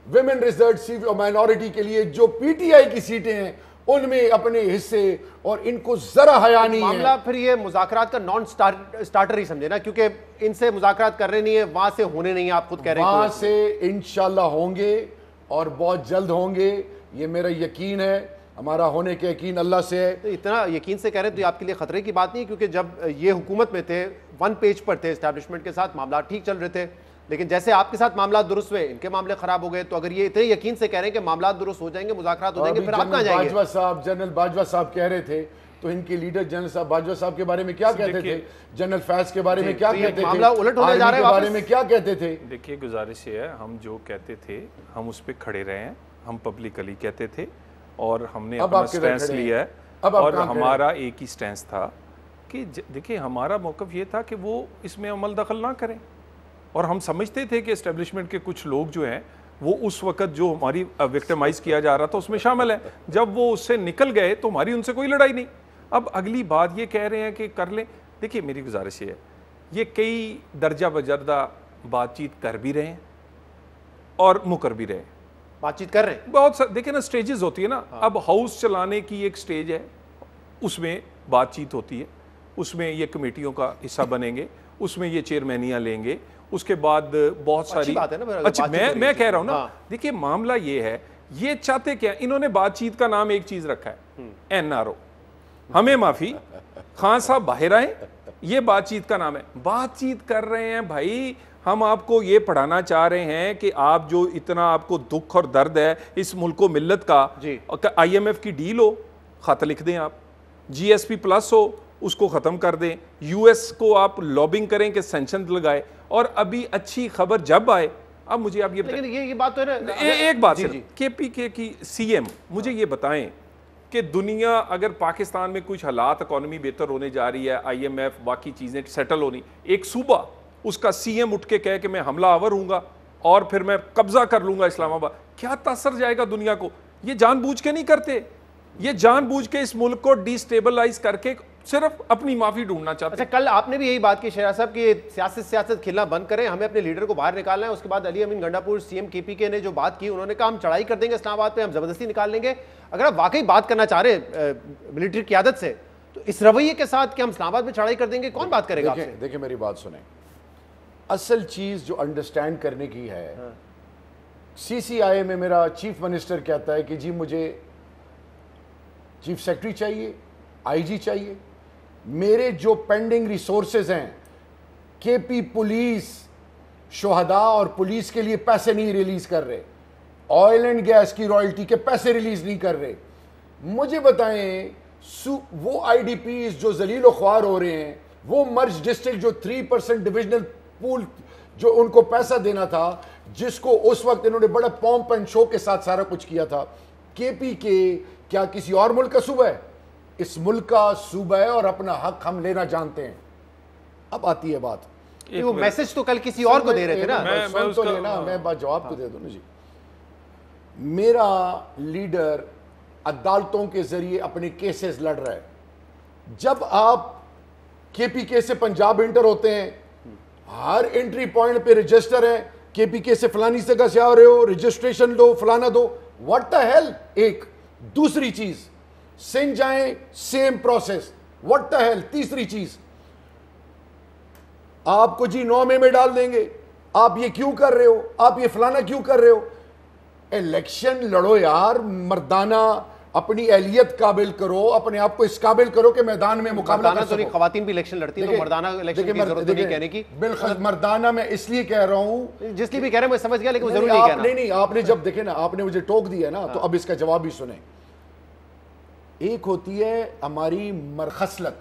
विमेन रिजर्व सीट और माइनॉरिटी के लिए जो पीटीआई की सीटें हैं उनमें अपने हिस्से, और इनको जरा हया नहीं है। मामला फिर ये मुज़ाकरात का नॉन स्टार्टर ही समझे ना, क्योंकि इनसे मुज़ाकरात कर रहे नहीं है, वहां से होने नहीं है, आप खुद कह रहे हैं। वहां से इंशाल्लाह होंगे और बहुत जल्द होंगे, ये मेरा यकीन है, हमारा होने के यकीन अल्लाह से है। तो इतना यकीन से कह रहे हैं तो ये आपके लिए खतरे की बात नहीं है, क्योंकि जब ये हुकूमत में थे, वन पेज पर थे, एस्टैब्लिशमेंट के साथ मामला ठीक चल रहे थे, लेकिन जैसे आपके साथ मामला दुरुस्त हुए, इनके मामले खराब हो गए। तो अगर ये इतने यकीन से कह रहे हैं कि मामला दुरुस्त हो जाएंगे, मुज़ाकरात हो जाएंगे, फिर आप कहां जाएंगे? बाजवा साहब, जनरल बाजवा साहब कह रहे थे, तो इनके लीडर जनरल साहब बाजवा साहब के बारे में क्या कहते थे, जनरल फैज के बारे में क्या कहते थे, मामला उलट होने जा रहा है, के बारे में क्या कहते थे? देखिए, गुजारिश ये है, हम जो कहते थे हम उस पर खड़े रहे हैं, हम पब्लिकली कहते थे और हमने अपना स्टैंस लिया है। और हमारा एक ही स्टैंस था कि देखिए, हमारा मौक़िफ़ ये था कि वो इसमें अमल दखल ना करें, और हम समझते थे कि एस्टेब्लिशमेंट के कुछ लोग जो हैं वो उस वक्त जो हमारी विक्टिमाइज़ किया जा रहा था उसमें शामिल है। जब वो उससे निकल गए तो हमारी उनसे कोई लड़ाई नहीं। अब अगली बात ये कह रहे हैं कि कर लें। देखिए, मेरी गुजारिश ये है, ये कई दर्जा बजर्दा बातचीत कर भी रहे हैं और मुकर भी रहे हैं। बातचीत कर रहे हैं बहुत देखिए ना, स्टेजेस होती है ना। अब हाउस चलाने की एक स्टेज है, उसमें बातचीत होती है, उसमें ये कमेटियों का हिस्सा बनेंगे, उसमें ये चेयरमैनियां लेंगे, उसके बाद बहुत सारी बात है ना। अच्छा, मैं कह रहा हूं ना, देखिए मामला ये है, ये चाहते क्या, इन्होंने बातचीत का नाम एक चीज रखा है, NRO। हमें माफी, खान साहब बाहर आए, ये बातचीत का नाम है। बातचीत कर रहे हैं भाई, हम आपको ये पढ़ाना चाह रहे हैं कि आप जो इतना आपको दुख और दर्द है इस मुल्क को मिल्लत का, IMF की डील हो, खत लिख दें आप, GSP+ हो, उसको ख़त्म कर दें, US को आप लॉबिंग करें कि सैंक्शन लगाए, और अभी अच्छी खबर जब आए। अब मुझे आप ये बात तो है ना, एक बात है, KPK की CM मुझे ये बताएं कि दुनिया अगर पाकिस्तान में कुछ हालात, इकॉनमी बेहतर होने जा रही है, IMF बाकी चीज़ें सेटल होनी, एक सूबा उसका CM उठ के कहे कि मैं हमला आवर हूँगा और फिर मैं कब्जा कर लूँगा इस्लामाबाद, क्या तासर जाएगा दुनिया को? ये जानबूझ के नहीं करते, ये जानबूझ के इस मुल्क को डिस्टेबलाइज करके सिर्फ अपनी माफी ढूंढना चाहते हैं। अच्छा, कल आपने भी यही बात की शेरा साहब कि सियासत खेलना बंद करें, हमें अपने लीडर को बाहर निकालना है। उसके बाद अली अमीन गंडापुर CM KPK ने जो बात की, उन्होंने कहा हम चढ़ाई कर देंगे इस्लामाबाद पे, हम जबरदस्ती निकाल लेंगे। अगर आप वाकई बात करना चाह रहे हैं मिलिट्री क़यादत से, तो इस रवैये के साथ कि हम इस्लामाबाद में चढ़ाई कर देंगे, कौन बात करेगा? देखिए मेरी बात सुने, असल चीज जो अंडरस्टैंड करने की है, CCI में मेरा चीफ मिनिस्टर कहता है कि जी मुझे चीफ सेक्रेटरी चाहिए, IG चाहिए, मेरे जो पेंडिंग रिसोर्सेज हैं, KP पुलिस, शोहदा और पुलिस के लिए पैसे नहीं रिलीज कर रहे, ऑयल एंड गैस की रॉयल्टी के पैसे रिलीज नहीं कर रहे। मुझे बताएं, वो IDPs जो जलीलो ख्वार हो रहे हैं, वो मर्ज डिस्ट्रिक्ट जो 3% डिविजनल पूल जो उनको पैसा देना था, जिसको उस वक्त इन्होंने बड़ा पॉम्प एंड शो के साथ सारा कुछ किया था, KPK क्या किसी और मुल्क का सूबा है? इस मुल्क का सूबा है और अपना हक हम लेना जानते हैं। अब आती है बात, वो मैसेज तो कल किसी और को दे रहे थे ना, मैं तो लेना, मैं बात जवाब को दे दूं ना जी। मेरा लीडर अदालतों के जरिए अपने केसेस लड़ रहा है। जब आप KPK से पंजाब इंटर होते हैं, हर एंट्री पॉइंट पे रजिस्टर है, KPK से फलानी जगह से आ रहे हो, रजिस्ट्रेशन दो, फलाना दो, व्हाट द हेल। एक दूसरी चीज, सिंध जाएं, same process, what the hell. तीसरी चीज, आपको जी 9 मई में डाल देंगे, आप ये क्यों कर रहे हो, आप ये फलाना क्यों कर रहे हो। इलेक्शन लड़ो यार, मर्दाना अपनी एहलियत काबिल करो, अपने आप को इस काबिल करो कि मैदान में मुकाबला कर सको। खवातीन भी इलेक्शन लड़ती है, तो मर्दाना इलेक्शन की जरूरत नहीं कहने की। बिल्कुल मर्दाना मैं इसलिए कह रहा हूं, जिसलिए भी कह रहे हैं मैं समझ गया, लेकिन जरूरी नहीं कहना। नहीं, आपने जब देखे ना, आपने मुझे टोक दिया ना, तो अब इसका जवाब भी सुने। एक होती है हमारी मरखसलत,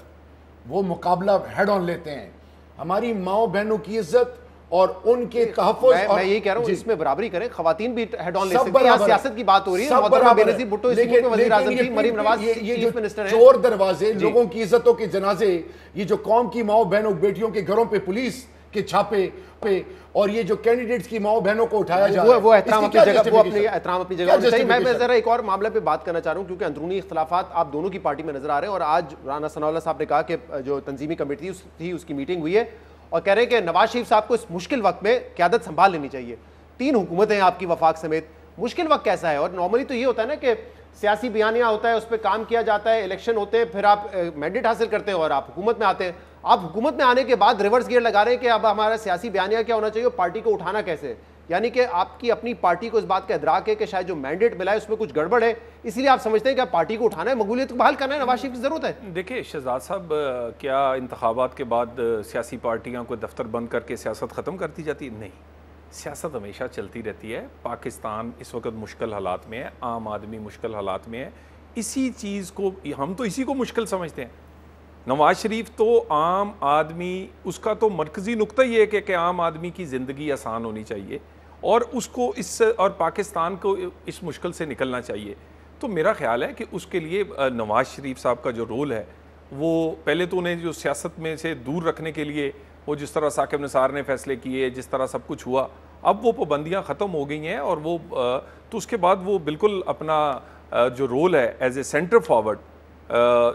वो मुकाबला हेड ऑन लेते हैं, हमारी माओ बहनों की इज्जत और उनके तहफ़्फ़ुज़। मैं यही कह रहा हूं, इसमें बराबरी करें, खवातीन भी हेड ऑन ले सकती हैं। सियासत की बात हो रही है, मोहतरमा बेनज़ीर भुट्टो इस मुल्क के वज़ीर आज़म थी, मरीम नवाज चीफ मिनिस्टर हैं। चोर दरवाजे, लोगों की इज्जतों के जनाजे, ये जो कौम की माओ बहनों बेटियों के घरों पे पुलिस के छापे पे, और ये जो कैंडिडेट्स की माओ बहनों को उठाया जा रहा है, वो एहतराम अपनी जगह, वो अपने एहतराम अपनी जगह होना चाहिए। मैं जरा एक और मामले पे बात करना चाह रहा हूं, क्योंकि अंदरूनी इख्तलाफात आप दोनों की पार्टी में नजर आ रहे हैं। और आज राना सनाउल्लाह साहब ने कहा कि जो तंजीमी कमेटी थी उसकी मीटिंग हुई है, और कह रहे हैं कि नवाज शरीफ साहब को इस मुश्किल वक्त में क़यादत संभाल लेनी चाहिए। 3 हुकूमतें हैं आपकी वफाक समेत, मुश्किल वक्त कैसा है? और नॉर्मली तो ये होता है ना कि सियासी बयानिया होता है, उस पर काम किया जाता है, इलेक्शन होते हैं, फिर आप मैंडेट हासिल करते हैं और आप हुकूमत में आते हैं। आप हुकूमत में आने के बाद रिवर्स गियर लगा रहे हैं कि अब हमारा सियासी बयानिया क्या होना चाहिए, पार्टी को उठाना कैसे। यानी कि आपकी अपनी पार्टी को इस बात का इदराक है कि शायद जो मैंडेट मिला है उसमें कुछ गड़बड़ है, इसीलिए आप समझते हैं कि पार्टी को उठाना है, मकबूलियत को बहाल करना है, नवाज शरीफ की जरूरत है। देखिए शहजाद साहब, क्या इंतखाबात के बाद सियासी पार्टियों को दफ्तर बंद करके सियासत ख़त्म कर दी जाती? नहीं, सियासत हमेशा चलती रहती है। पाकिस्तान इस वक्त मुश्किल हालात में है, आम आदमी मुश्किल हालात में है। इसी चीज़ को हम तो इसी को मुश्किल समझते हैं। नवाज शरीफ तो आम आदमी, उसका तो मरकज़ी नुक्ता ये है कि आम आदमी की ज़िंदगी आसान होनी चाहिए और उसको इस और पाकिस्तान को इस मुश्किल से निकलना चाहिए। तो मेरा ख्याल है कि उसके लिए नवाज शरीफ साहब का जो रोल है वो पहले तो उन्हें जो सियासत में से दूर रखने के लिए वो जिस तरह साकिब निसार ने फैसले किए, जिस तरह सब कुछ हुआ, अब वो पाबंदियाँ ख़त्म हो गई हैं और वो तो उसके बाद वो बिल्कुल अपना जो रोल है एज ए सेंटर फॉरवर्ड,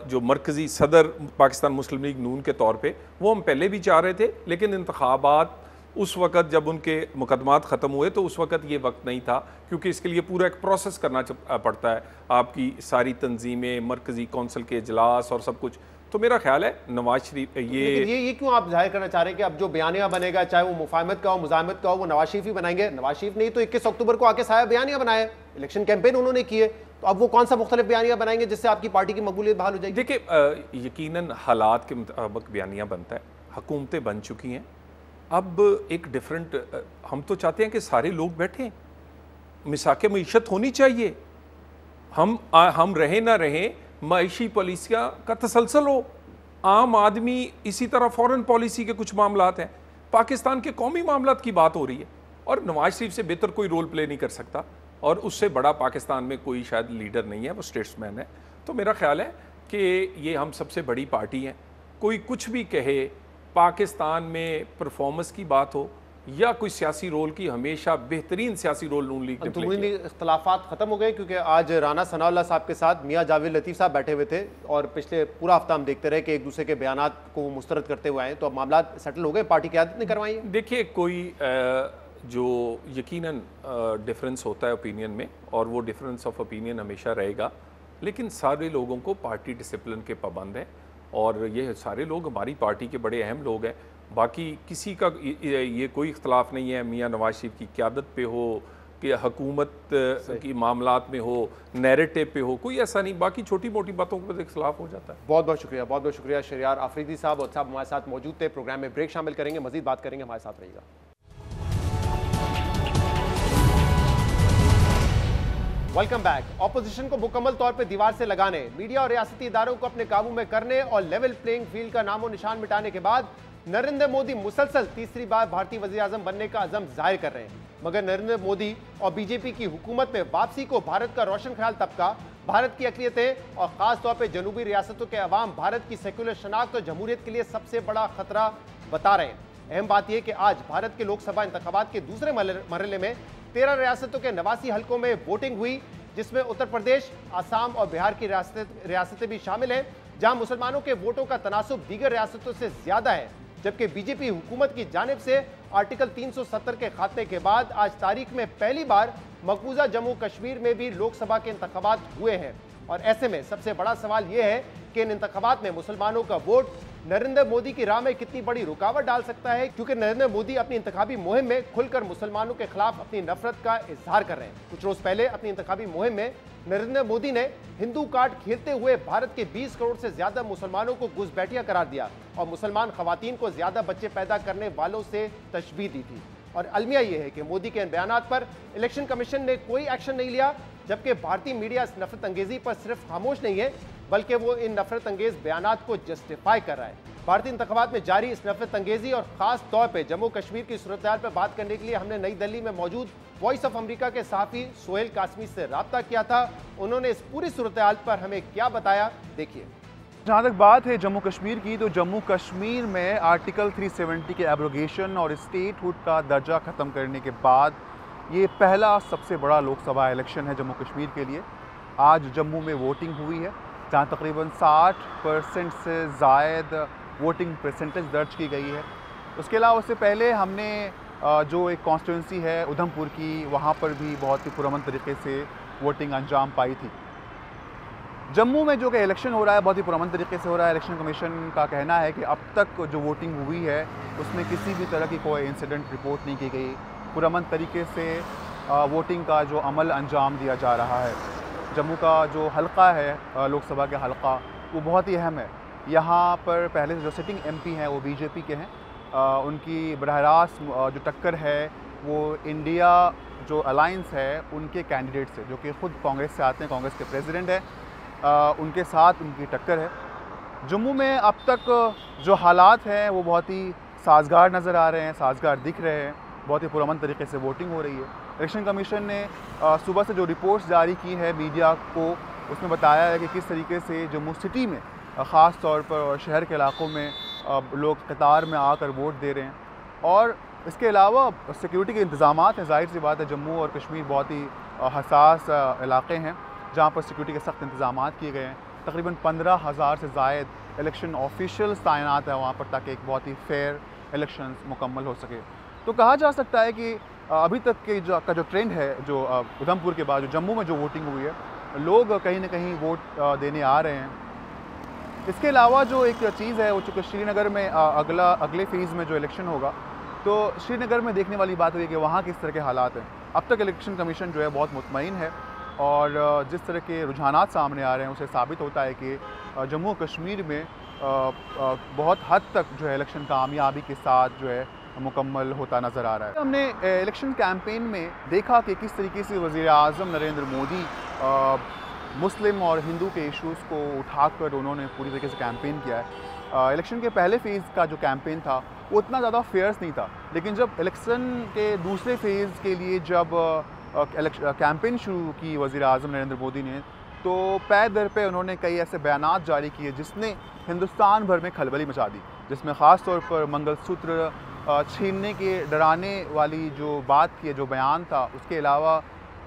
जो मरकज़ी सदर पाकिस्तान मुस्लिम लीग नून के तौर पे, वो हम पहले भी चाह रहे थे, लेकिन इंतखाबात उस वक़्त जब उनके मुकदमात ख़त्म हुए तो उस वक़्त ये वक्त नहीं था, क्योंकि इसके लिए पूरा एक प्रोसेस करना पड़ता है, आपकी सारी तंजीमें, मरकज़ी कौंसिल के इजलास और सब कुछ। तो मेरा ख्याल है नवाज शरीफ ये क्यों आप जाहिर करना चाह रहे हैं कि अब जो बयानिया बनेगा, चाहे वो मुफाहमत का हो, मुजाहमत का हो, वो नवाज शरीफ ही बनाएंगे? नवाज शरीफ ने तो 21 अक्टूबर को आके साया बयानिया बनाया, इलेक्शन कैंपेन उन्होंने किए, तो अब वो कौन सा मुख्तलिफ बयानिया बनाएंगे जिससे आपकी पार्टी की मकबूलियत बहाल हो जाएगी? देखिए यकीनन हालात के मुताबिक बयानिया बनता है, हुकूमतें बन चुकी हैं, अब एक डिफरेंट, हम तो चाहते हैं कि सारे लोग बैठें, मिसाक मीशत होनी चाहिए, हम रहे ना रहें, माइशी पॉलिसियाँ का तसलसल हो, आम आदमी इसी तरह फॉरेन पॉलिसी के कुछ मामलात हैं, पाकिस्तान के कौमी मामलात की बात हो रही है और नवाज शरीफ से बेहतर कोई रोल प्ले नहीं कर सकता और उससे बड़ा पाकिस्तान में कोई शायद लीडर नहीं है, वो स्टेट्समैन है। तो मेरा ख्याल है कि ये हम सबसे बड़ी पार्टी हैं, कोई कुछ भी कहे, पाकिस्तान में परफॉर्मेंस की बात हो या कोई सियासी रोल की, हमेशा बेहतरीन सियासी रोल नून लीग ने इख्तलाफात खत्म हो गए, क्योंकि आज राना सनाउल्लाह साहब के साथ मियां जावेद लतीफ़ साहब बैठे हुए थे और पिछले पूरा हफ्ता हम देखते रहे कि एक दूसरे के बयानात को मुस्तरद करते हुए आए, तो अब मामला सेटल हो गए, पार्टी क़यादत ने करवाई है। देखिए कोई जो यकीनन डिफरेंस होता है ओपिनियन में और वो डिफरेंस ऑफ ओपिनियन हमेशा रहेगा, लेकिन सारे लोगों को पार्टी डिसिप्लिन के पाबंद है और ये सारे लोग हमारी पार्टी के बड़े अहम लोग हैं। बाकी किसी का ये कोई इख्तलाफ नहीं है मियां नवाज शरीफ की क़यादत पे हो कि हुकूमत की मामलात में हो, नैरेटिव पे हो, कोई ऐसा नहीं, बाकी छोटी मोटी बातों पर इख्तलाफ हो जाता है। बहुत बहुत शुक्रिया, बहुत बहुत शुक्रिया शहरियार आफरीदी साहब, और साहब हमारे साथ मौजूद थे। प्रोग्राम में ब्रेक शामिल करेंगे, मजीद बात करेंगे, हमारे साथ रहिएगा। Welcome back. ऑपोजिशन को मुकम्मल तौर पर दीवार से लगाने, मीडिया और रियासती इदारों को अपने काबू में करने और लेवल प्लेइंग फील्ड का नामो निशान मिटाने के बाद नरेंद्र मोदी मुसलसल तीसरी बार भारतीय वज़ीर-ए-आज़म बनने का अज़म जाहिर कर रहे हैं। मगर नरेंद्र मोदी और बीजेपी की हुकूमत में वापसी को भारत का रोशन ख्याल तबका, भारत की अक़लियतें और ख़ास तौर पर जनूबी रियासतों के अवाम भारत की सेक्युलर शनाख्त और जमहूरियत के लिए सबसे बड़ा खतरा बता रहे हैं। अहम बात यह कि आज भारत के लोकसभा इंतखाबात के दूसरे मरहले में 13 रियासतों के 89 हल्कों में वोटिंग हुई, जिसमें उत्तर प्रदेश, आसाम और बिहार की रियासतें भी शामिल हैं, जहां मुसलमानों के वोटों का तनासुब दीगर रियासतों से ज्यादा है। जबकि बीजेपी हुकूमत की जानिब से आर्टिकल 370 के खात्मे के बाद आज तारीख में पहली बार मकबूजा जम्मू कश्मीर में भी लोकसभा के इंतखाबात हुए हैं। और ऐसे में सबसे बड़ा सवाल यह है कि इन इंतखाबात में मुसलमानों का वोट नरेंद्र मोदी की राह में कितनी बड़ी रुकावट डाल सकता है, क्योंकि नरेंद्र मोदी अपनी इंतखाबी मुहिम में खुलकर मुसलमानों के खिलाफ अपनी नफरत का इजहार कर रहे हैं। कुछ रोज पहले अपनी इंतखाबी मुहिम में नरेंद्र मोदी ने हिंदू कार्ड खेलते हुए भारत के 20 करोड़ से ज्यादा मुसलमानों को घुसपैठिया करार दिया और मुसलमान खवातीन को ज्यादा बच्चे पैदा करने वालों से तशबीह दी थी। और अलमिया यह है कि मोदी के इन बयानात पर इलेक्शन कमीशन ने कोई एक्शन नहीं लिया, जबकि भारतीय मीडिया इस नफरत अंगेजी पर सिर्फ खामोश नहीं है, बल्कि वो इन नफरत अंगेज बयानात को जस्टिफाई कर रहा है। भारतीय इंतखाबात में जारी इस नफरत अंगेजी और खास तौर पर जम्मू कश्मीर की सूरत हाल पर बात करने के लिए हमने नई दिल्ली में मौजूद वॉइस ऑफ अमेरिका के सहाफ़ी सोहेल कासमी से रब्ता किया था। उन्होंने इस पूरी सूरत हाल पर हमें क्या बताया, देखिए। जहाँ तक बात है जम्मू कश्मीर की, तो जम्मू कश्मीर में आर्टिकल 370 के एब्रोगेशन और स्टेटहुड का दर्जा ख़त्म करने के बाद ये पहला सबसे बड़ा लोकसभा इलेक्शन है जम्मू कश्मीर के लिए। आज जम्मू में वोटिंग हुई है, जहाँ तकरीबन 60% से ज़ायद वोटिंग परसेंटेज दर्ज की गई है। उसके अलावा उससे पहले हमने जो एक कॉन्स्टिट्यूंसी है उधमपुर की, वहाँ पर भी बहुत ही पुरअमन तरीके से वोटिंग अंजाम पाई थी। जम्मू में जो कि इलेक्शन हो रहा है बहुत ही पुरअमन तरीके से हो रहा है। इलेक्शन कमीशन का कहना है कि अब तक जो वोटिंग हुई है उसमें किसी भी तरह की कोई इंसिडेंट रिपोर्ट नहीं की गई। पुरअमन तरीके से वोटिंग का जो अमल अंजाम दिया जा रहा है। जम्मू का जो हलका है लोकसभा के हलका, वो बहुत ही अहम है। यहाँ पर पहले से जो सिटिंग एमपी हैं वो बीजेपी के हैं। उनकी बरह रास्त जो टक्कर है वो इंडिया जो अलायंस है उनके कैंडिडेट से, जो कि ख़ुद कांग्रेस से आते हैं, कांग्रेस के प्रेसिडेंट हैं, उनके साथ उनकी टक्कर है। जम्मू में अब तक जो हालात हैं वो बहुत ही साजगार नज़र आ रहे हैं, साजगार दिख रहे हैं। बहुत ही पुरअमन तरीके से वोटिंग हो रही है। इलेक्शन कमीशन ने सुबह से जो रिपोर्ट्स जारी की है मीडिया को, उसमें बताया है कि किस तरीके से जम्मू सिटी में ख़ास तौर पर और शहर के इलाक़ों में लोग कतार में आकर वोट दे रहे हैं। और इसके अलावा सिक्योरिटी के इंतज़ामात हैं। ज़ाहिर सी बात है जम्मू और कश्मीर बहुत ही हसास इलाक़े हैं जहाँ पर सिक्योरिटी के सख्त इंतज़ामात किए गए हैं। तकरीबन 15,000 से ज़ायद इलेक्शन ऑफिशियल्स तैनात है वहाँ पर, ताकि एक बहुत ही फेयर इलेक्शन मुकम्मल हो सके। तो कहा जा सकता है कि अभी तक के जो ट्रेंड है, जो उधमपुर के बाद जो जम्मू में जो वोटिंग हुई है, लोग कहीं ना कहीं वोट देने आ रहे हैं। इसके अलावा जो एक चीज़ है वो चूँकि श्रीनगर में अगले फेज़ में जो इलेक्शन होगा, तो श्रीनगर में देखने वाली बात हुई कि वहाँ किस तरह के हालात हैं। अब तक इलेक्शन कमीशन जो है बहुत मुतमईन है और जिस तरह के रुझानात सामने आ रहे हैं उसे साबित होता है कि जम्मू कश्मीर में बहुत हद तक जो है इलेक्शन कामयाबी के साथ जो है मुकम्मल होता नज़र आ रहा है। हमने इलेक्शन कैंपेन में देखा कि किस तरीके से वज़ीर आज़म नरेंद्र मोदी मुस्लिम और हिंदू के इश्यूज़ को उठाकर उन्होंने पूरी तरीके से कैंपेन किया है। इलेक्शन के पहले फ़ेज़ का जो कैंपेन था वो उतना ज़्यादा फेयर्स नहीं था, लेकिन जब इलेक्शन के दूसरे फेज़ के लिए जब कैंपेन शुरू की वज़ीर आज़म नरेंद्र मोदी ने, तो पै दर पे उन्होंने कई ऐसे बयानात जारी किए जिसने हिंदुस्तान भर में खलबली मचा दी, जिसमें ख़ास तौर पर मंगलसूत्र छीनने के डराने वाली जो बात की, जो बयान था, उसके अलावा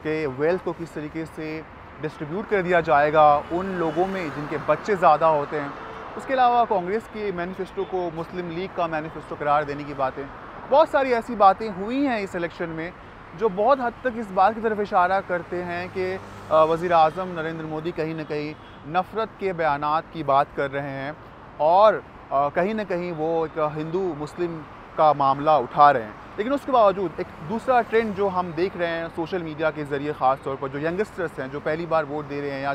कि वेल्थ को किस तरीके से डिस्ट्रीब्यूट कर दिया जाएगा उन लोगों में जिनके बच्चे ज़्यादा होते हैं। उसके अलावा कांग्रेस के मैनिफेस्टो को मुस्लिम लीग का मैनिफेस्टो करार देने की बातें, बहुत सारी ऐसी बातें हुई हैं इस इलेक्शन में जो बहुत हद तक इस बात की तरफ इशारा करते हैं कि वज़ीर आज़म नरेंद्र मोदी कहीं ना कहीं नफ़रत के बयानात की बात कर रहे हैं और कहीं ना कहीं वो एक हिंदू मुस्लिम का मामला उठा रहे हैं। लेकिन उसके बावजूद एक दूसरा ट्रेंड जो हम देख रहे हैं सोशल मीडिया के ज़रिए, ख़ास तौर पर जो यंगस्टर्स हैं, जो पहली बार वोट दे रहे हैं या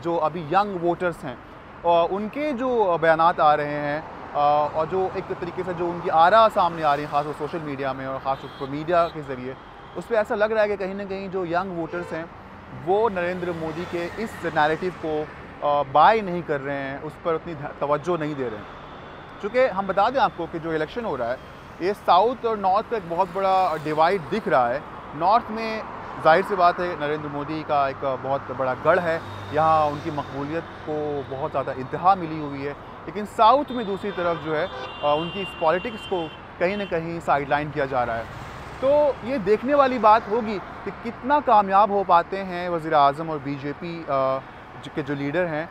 जो अभी यंग वोटर्स हैं, उनके जो बयानात आ रहे हैं और जो एक तरीके से जो उनकी आरा सामने आ रही है ख़ास तौर सोशल मीडिया में और ख़ास तौर पर मीडिया के ज़रिए, उस पर ऐसा लग रहा है कि कहीं ना कहीं जो यंग वोटर्स हैं वो नरेंद्र मोदी के इस नैरेटिव को बाय नहीं कर रहे हैं, उस पर उतनी तवज्जो नहीं दे रहे हैं। चूँकि हम बता दें आपको कि जो इलेक्शन हो रहा है ये साउथ और नॉर्थ का एक बहुत बड़ा डिवाइड दिख रहा है। नॉर्थ में जाहिर सी बात है नरेंद्र मोदी का एक बहुत बड़ा गढ़ है, यहाँ उनकी मकबूलियत को बहुत ज़्यादा इंतहा मिली हुई है। लेकिन साउथ में दूसरी तरफ जो है उनकी इस पॉलिटिक्स को कहीं ना कहीं साइडलाइन किया जा रहा है। तो ये देखने वाली बात होगी कि कितना कामयाब हो पाते हैं वज़ीर आज़म और बीजेपी के जो लीडर हैं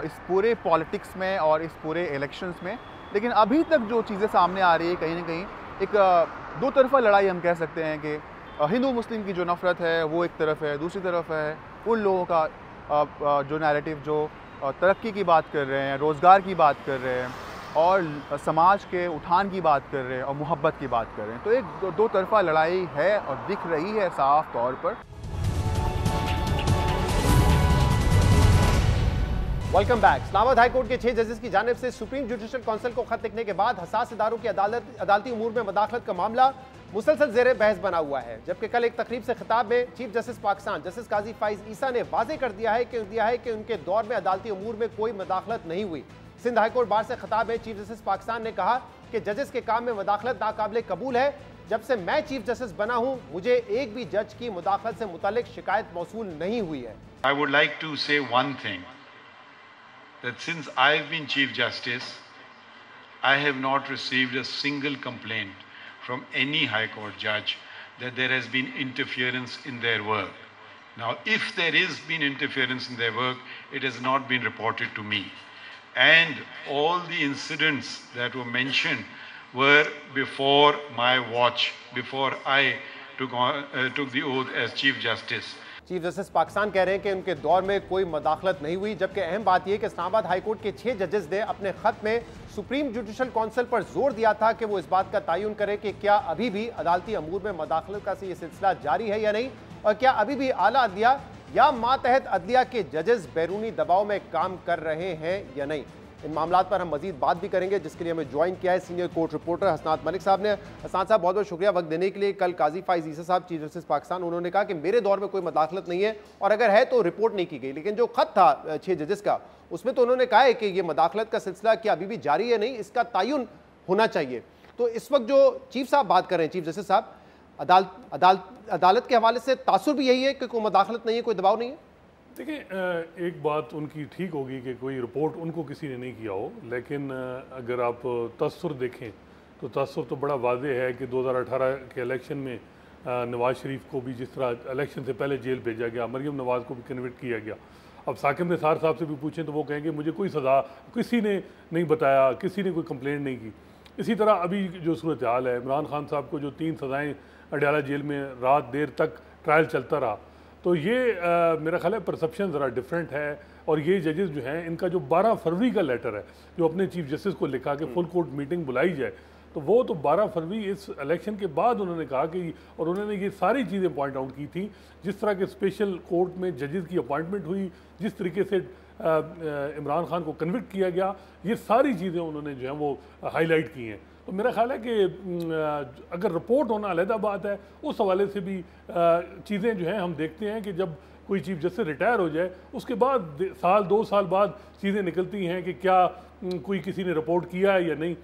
इस पूरे पॉलिटिक्स में और इस पूरे इलेक्शंस में। लेकिन अभी तक जो चीज़ें सामने आ रही है कहीं ना कहीं एक दो तरफ़ा लड़ाई हम कह सकते हैं कि हिंदू मुस्लिम की जो नफ़रत है वो एक तरफ है, दूसरी तरफ है उन लोगों का जो नैरेटिव जो तरक्की की बात कर रहे हैं, रोज़गार की बात कर रहे हैं और समाज के उठान की बात कर रहे हैं और मोहब्बत की बात कर रहे हैं। तो एक दो तरफ़ा लड़ाई है और दिख रही है साफ तौर पर। Welcome back. Islamabad high court के 6 जजेस की जानिब से सुप्रीम जुडिशल काउंसिल को खत लिखने के बाद हसास इदारों की अदालती उमूर में मदाखलत का मामला मुसलसल ज़ेरे बहस बना हुआ है। जबकि कल एक तकरीब से खिताब में चीफ जस्टिस पाकिस्तान जस्टिस काजी फाइज ईसा ने वाज़े कर दिया है कि उनके दौर में अदालती उमूर में कोई मदाखलत नहीं हुई। सिंध हाई कोर्ट बार से खिताब में चीफ जस्टिस पाकिस्तान ने कहा कि जजेस के काम में मदाखलत नाकाबिले कबूल है। जब से मैं चीफ जस्टिस बना हूं मुझे एक भी जज की मुदाखलत से मुतालिक शिकायत मौसूल नहीं हुई है। I would like to say one thing, that since I've been Chief Justice, I have not received a single complaint from any High Court judge that there has been interference in their work. Now, if there is been interference in their work, it has not been reported to me. And all the incidents that were mentioned were before my watch, before I took the oath as Chief Justice. Chief justice Pakistan कह रहे हैं कि उनके दौर में कोई मदाखलत नहीं हुई, जबकि अहम बात यह कि इस्लामाबाद हाईकोर्ट के 6 जजेस ने अपने खत में सुप्रीम जुडिशल काउंसिल पर जोर दिया था कि वो इस बात का तयन करे कि क्या अभी भी अदालती अमूर में मदाखलत का ये सिलसिला जारी है या नहीं, और क्या अभी भी आला अदलिया या मातहत अदलिया के जजेस बैरूनी दबाव में काम कर रहे हैं या नहीं। इन मामलों पर हम मजीद बात भी करेंगे, जिसके लिए हमें ज्वाइन किया है सीनियर कोर्ट रिपोर्टर हसनात मलिक साहब ने। हसनात साहब, बहुत बहुत शुक्रिया वक्त देने के लिए। कल काजी फाइज ईसा साहब चीफ जस्टिस पाकिस्तान, उन्होंने कहा कि मेरे दौर में कोई मदाखलत नहीं है, और अगर है तो रिपोर्ट नहीं की गई, लेकिन जो खत था 6 जजेस का, उसमें तो उन्होंने कहा है कि ये मदाखलत का सिलसिला क्या अभी भी जारी है नहीं, इसका तयन होना चाहिए। तो इस वक्त जो चीफ साहब बात कर रहे हैं, चीफ जस्टिस साहब, अदालत के हवाले से तासुर भी यही है कि कोई मदाखलत नहीं है, कोई दबाव नहीं है। देखिए, एक बात उनकी ठीक होगी कि कोई रिपोर्ट उनको किसी ने नहीं किया हो, लेकिन अगर आप तसुर देखें तो तसुर तो बड़ा वाज़ेह है कि 2018 के इलेक्शन में नवाज़ शरीफ को भी जिस तरह इलेक्शन से पहले जेल भेजा गया, मरीम नवाज़ को भी कन्विक्ट किया गया। अब साकिब निसार साहब से भी पूछें तो वो कहेंगे मुझे कोई सज़ा किसी ने नहीं बताया, किसी ने कोई कंप्लेंट नहीं की। इसी तरह अभी जो सूरत हाल है, इमरान खान साहब को जो 3 सज़ाएँ अडयाला जेल में रात देर तक ट्रायल चलता रहा, तो ये मेरा ख्याल है परसेप्शन ज़रा डिफरेंट है। और ये जजेस जो हैं, इनका जो 12 फरवरी का लेटर है जो अपने चीफ जस्टिस को लिखा कि फुल कोर्ट मीटिंग बुलाई जाए, तो वो तो 12 फरवरी इस इलेक्शन के बाद उन्होंने कहा कि, और उन्होंने ये सारी चीज़ें पॉइंट आउट की थी, जिस तरह के स्पेशल कोर्ट में जजेस की अपॉइंटमेंट हुई, जिस तरीके से इमरान खान को कन्विक्ट किया गया, ये सारी चीज़ें उन्होंने जो है वो हाईलाइट की हैं। तो मेरा ख्याल है कि अगर रिपोर्ट होना अलहदा बात है, उस हवाले से भी चीज़ें जो हैं हम देखते हैं कि जब कोई चीफ जस्टिस रिटायर हो जाए, उसके बाद साल 2 साल बाद चीज़ें निकलती हैं कि क्या कोई किसी ने रिपोर्ट किया है या नहीं।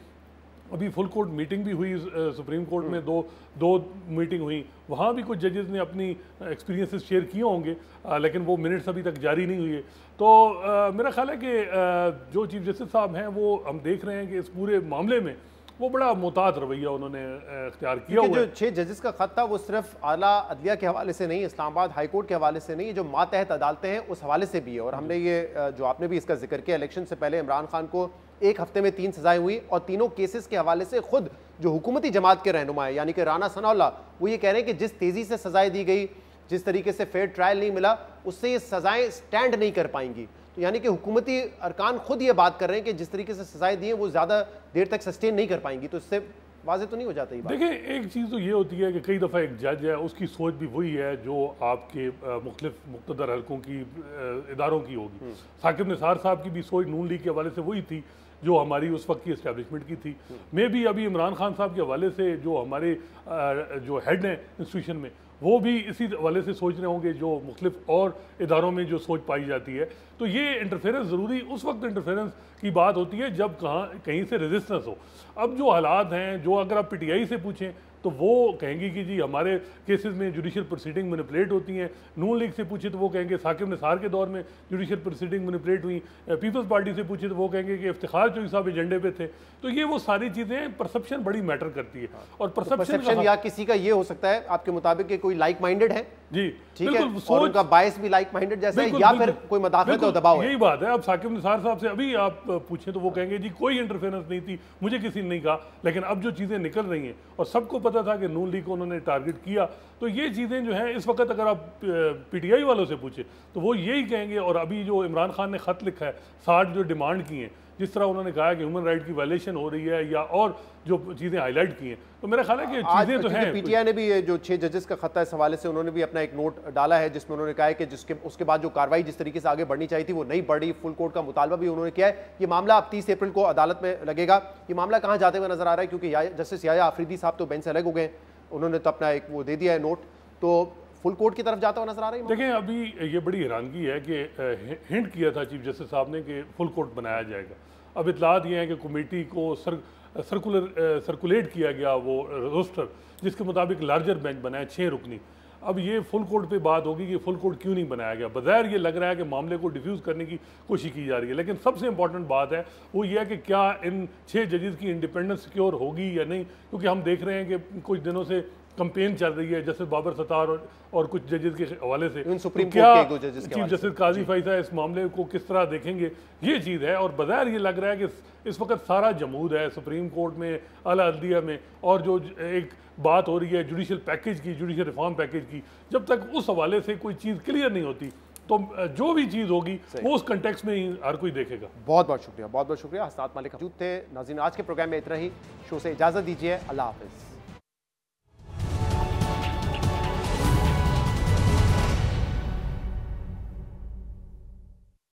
अभी फुल कोर्ट मीटिंग भी हुई सुप्रीम कोर्ट में, दो मीटिंग हुई, वहाँ भी कुछ जजेस ने अपनी एक्सपीरियंसेस शेयर किए होंगे, लेकिन वो मिनट्स अभी तक जारी नहीं हुए। तो मेरा ख्याल है कि जो चीफ जस्टिस साहब हैं वो हम देख रहे हैं कि इस पूरे मामले में वो बड़ा मोहतात रवैया उन्होंने इख्तियार किया हुआ है। जो 6 जजेस का खत था वो सिर्फ आला अदलिया के हवाले से नहीं, इस्लामाबाद हाई कोर्ट के हवाले से नहीं, जो मातहत अदालतें हैं उस हवाले से भी है। और हमने ये जो आपने भी इसका जिक्र किया, इलेक्शन से पहले इमरान खान को 1 हफ्ते में 3 सजाएं हुई, और तीनों केसेस के हवाले से खुद जो हुकूमती जमात के रहनुमा है यानी कि राना सनाउल्लाह, वो ये कह रहे हैं कि जिस तेज़ी से सजाएं दी गई, जिस तरीके से फेयर ट्रायल नहीं मिला, उससे ये सजाएं स्टैंड नहीं कर पाएंगी। तो यानी कि हुकूमती अरकान खुद ये बात कर रहे हैं कि जिस तरीके से सजाएं दी हैं वो ज़्यादा देर तक सस्टेन नहीं कर पाएंगी। तो इससे वाज़ेह तो नहीं हो जाता ये बात। देखिए, एक चीज़ तो ये होती है कि कई दफ़ा एक जज है, उसकी सोच भी वही है जो आपके मुख्तलिफ मुक़्तदर हलकों की इदारों की होगी। साकिब निसार साहब की भी सोच नून लीग के हवाले से वही थी जो हमारी उस वक्त की इस्टेब्लिशमेंट की थी। मैं भी अभी इमरान खान साहब के हवाले से जो हमारे जो हेड हैं इंस्टीट्यूशन में, वो भी इसी हवाले से सोच रहे होंगे जो मुख्तलिफ और इदारों में जो सोच पाई जाती है। तो ये इंटरफेरेंस ज़रूरी उस वक्त इंटरफेरेंस की बात होती है जब कहीं से रेजिस्टेंस हो। अब जो हालात हैं, जो अगर आप PTI से पूछें तो वो कहेंगी कि जी हमारे केसेस में जुडिशियल प्रोसीडिंग मैनिपुलेट होती हैं। नून लीग से पूछे तो वो कहेंगे साकिब निसार के दौर में जुडिशियल प्रोसीडिंग मैनिपुलेट हुई। पीपल्स पार्टी से पूछे तो वो कहेंगे कि इफ्तिखार चौधरी साहब एजेंडे पे थे। तो ये वो सारी चीज़ें, परसेप्शन बड़ी मैटर करती है। और परसेप्शन या किसी का ये हो सकता है आपके मुताबिक कि कोई लाइक माइंडेड है, जी ठीक है, और उनका बायस भी लाइक माइंडेड जैसा है, या फिर कोई मदाखलत और दबाव है। यही बात है। अब साकिब निसार साहब से अभी आप पूछें तो वो कहेंगे जी कोई इंटरफेरेंस नहीं थी, मुझे किसी ने नहीं कहा। लेकिन अब जो चीज़ें निकल रही हैं और सबको पता था कि नून लीग को उन्होंने टारगेट किया, तो ये चीज़ें जो हैं इस वक्त अगर आप PTI वालों से पूछे तो वो यही कहेंगे। और अभी जो इमरान खान ने ख़त लिखा है, 60 जो डिमांड की हैं, जिस तरह उन्होंने कहा कि ह्यूमन राइट की वायलेशन हो रही है या और जो चीज़ें हाईलाइट की हैं, तो मेरा ख्याल है कि चीज़ें तो हैं। PTI ने भी जो 6 जजेस का खत है इस हवाले से उन्होंने भी अपना एक नोट डाला है, जिसमें उन्होंने कहा है कि उसके बाद जो कार्रवाई जिस तरीके से आगे बढ़नी चाहिए थी वो नहीं बढ़ी। फुल कोर्ट का मुतालबा भी उन्होंने किया है। ये मामला अब 30 अप्रैल को अदालत में लगेगा। ये मामला कहाँ जाते हुए नजर आ रहा है, क्योंकि जस्टिस याया आफरीदी साहब तो बेंच से अलग हो गए, उन्होंने तो अपना एक वो दे दिया है नोट, तो फुल कोर्ट की तरफ जाता हुआ नजर आ रहा है। देखें, अभी ये बड़ी हैरानगी है कि हिंट किया था चीफ जस्टिस साहब ने कि फुल कोर्ट बनाया जाएगा। अब इतलात ये है कि कमेटी को सर्कुलेट किया गया वो रोस्टर, जिसके मुताबिक लार्जर बेंच बना है 6 रुकनी। अब ये फुल कोर्ट पे बात होगी कि फुल कोर्ट क्यों नहीं बनाया गया। बज़ाहिर ये लग रहा है कि मामले को डिफ्यूज़ करने की कोशिश की जा रही है, लेकिन सबसे इंपॉर्टेंट बात है वो ये है कि क्या इन 6 जजेस की इंडिपेंडेंस सिक्योर होगी या नहीं, क्योंकि हम देख रहे हैं कि कुछ दिनों से कंपेन चल रही है जस्टिस बाबर सत्तार और कुछ जजेस के हवाले से। सुप्रीम क्या कोर्ट के चीफ जस्टिस काजी फैसला इस मामले को किस तरह देखेंगे, ये चीज़ है। और बज़ाहिर ये लग रहा है कि इस वक्त सारा जमूद है सुप्रीम कोर्ट में, आला अदलिया में, और जो एक बात हो रही है जुडिशल पैकेज की, जुडिशल रिफॉर्म पैकेज की, जब तक उस हवाले से कोई चीज़ क्लियर नहीं होती तो जो भी चीज़ होगी वो उस कंटेक्स्ट में ही हर कोई देखेगा। बहुत बहुत शुक्रिया, बहुत बहुत शुक्रिया। हसनात मलिक मौजूद थे। नाज़रीन, आज के प्रोग्राम में इतना ही। शो से इजाज़त दीजिए। अल्लाह हाफिज़।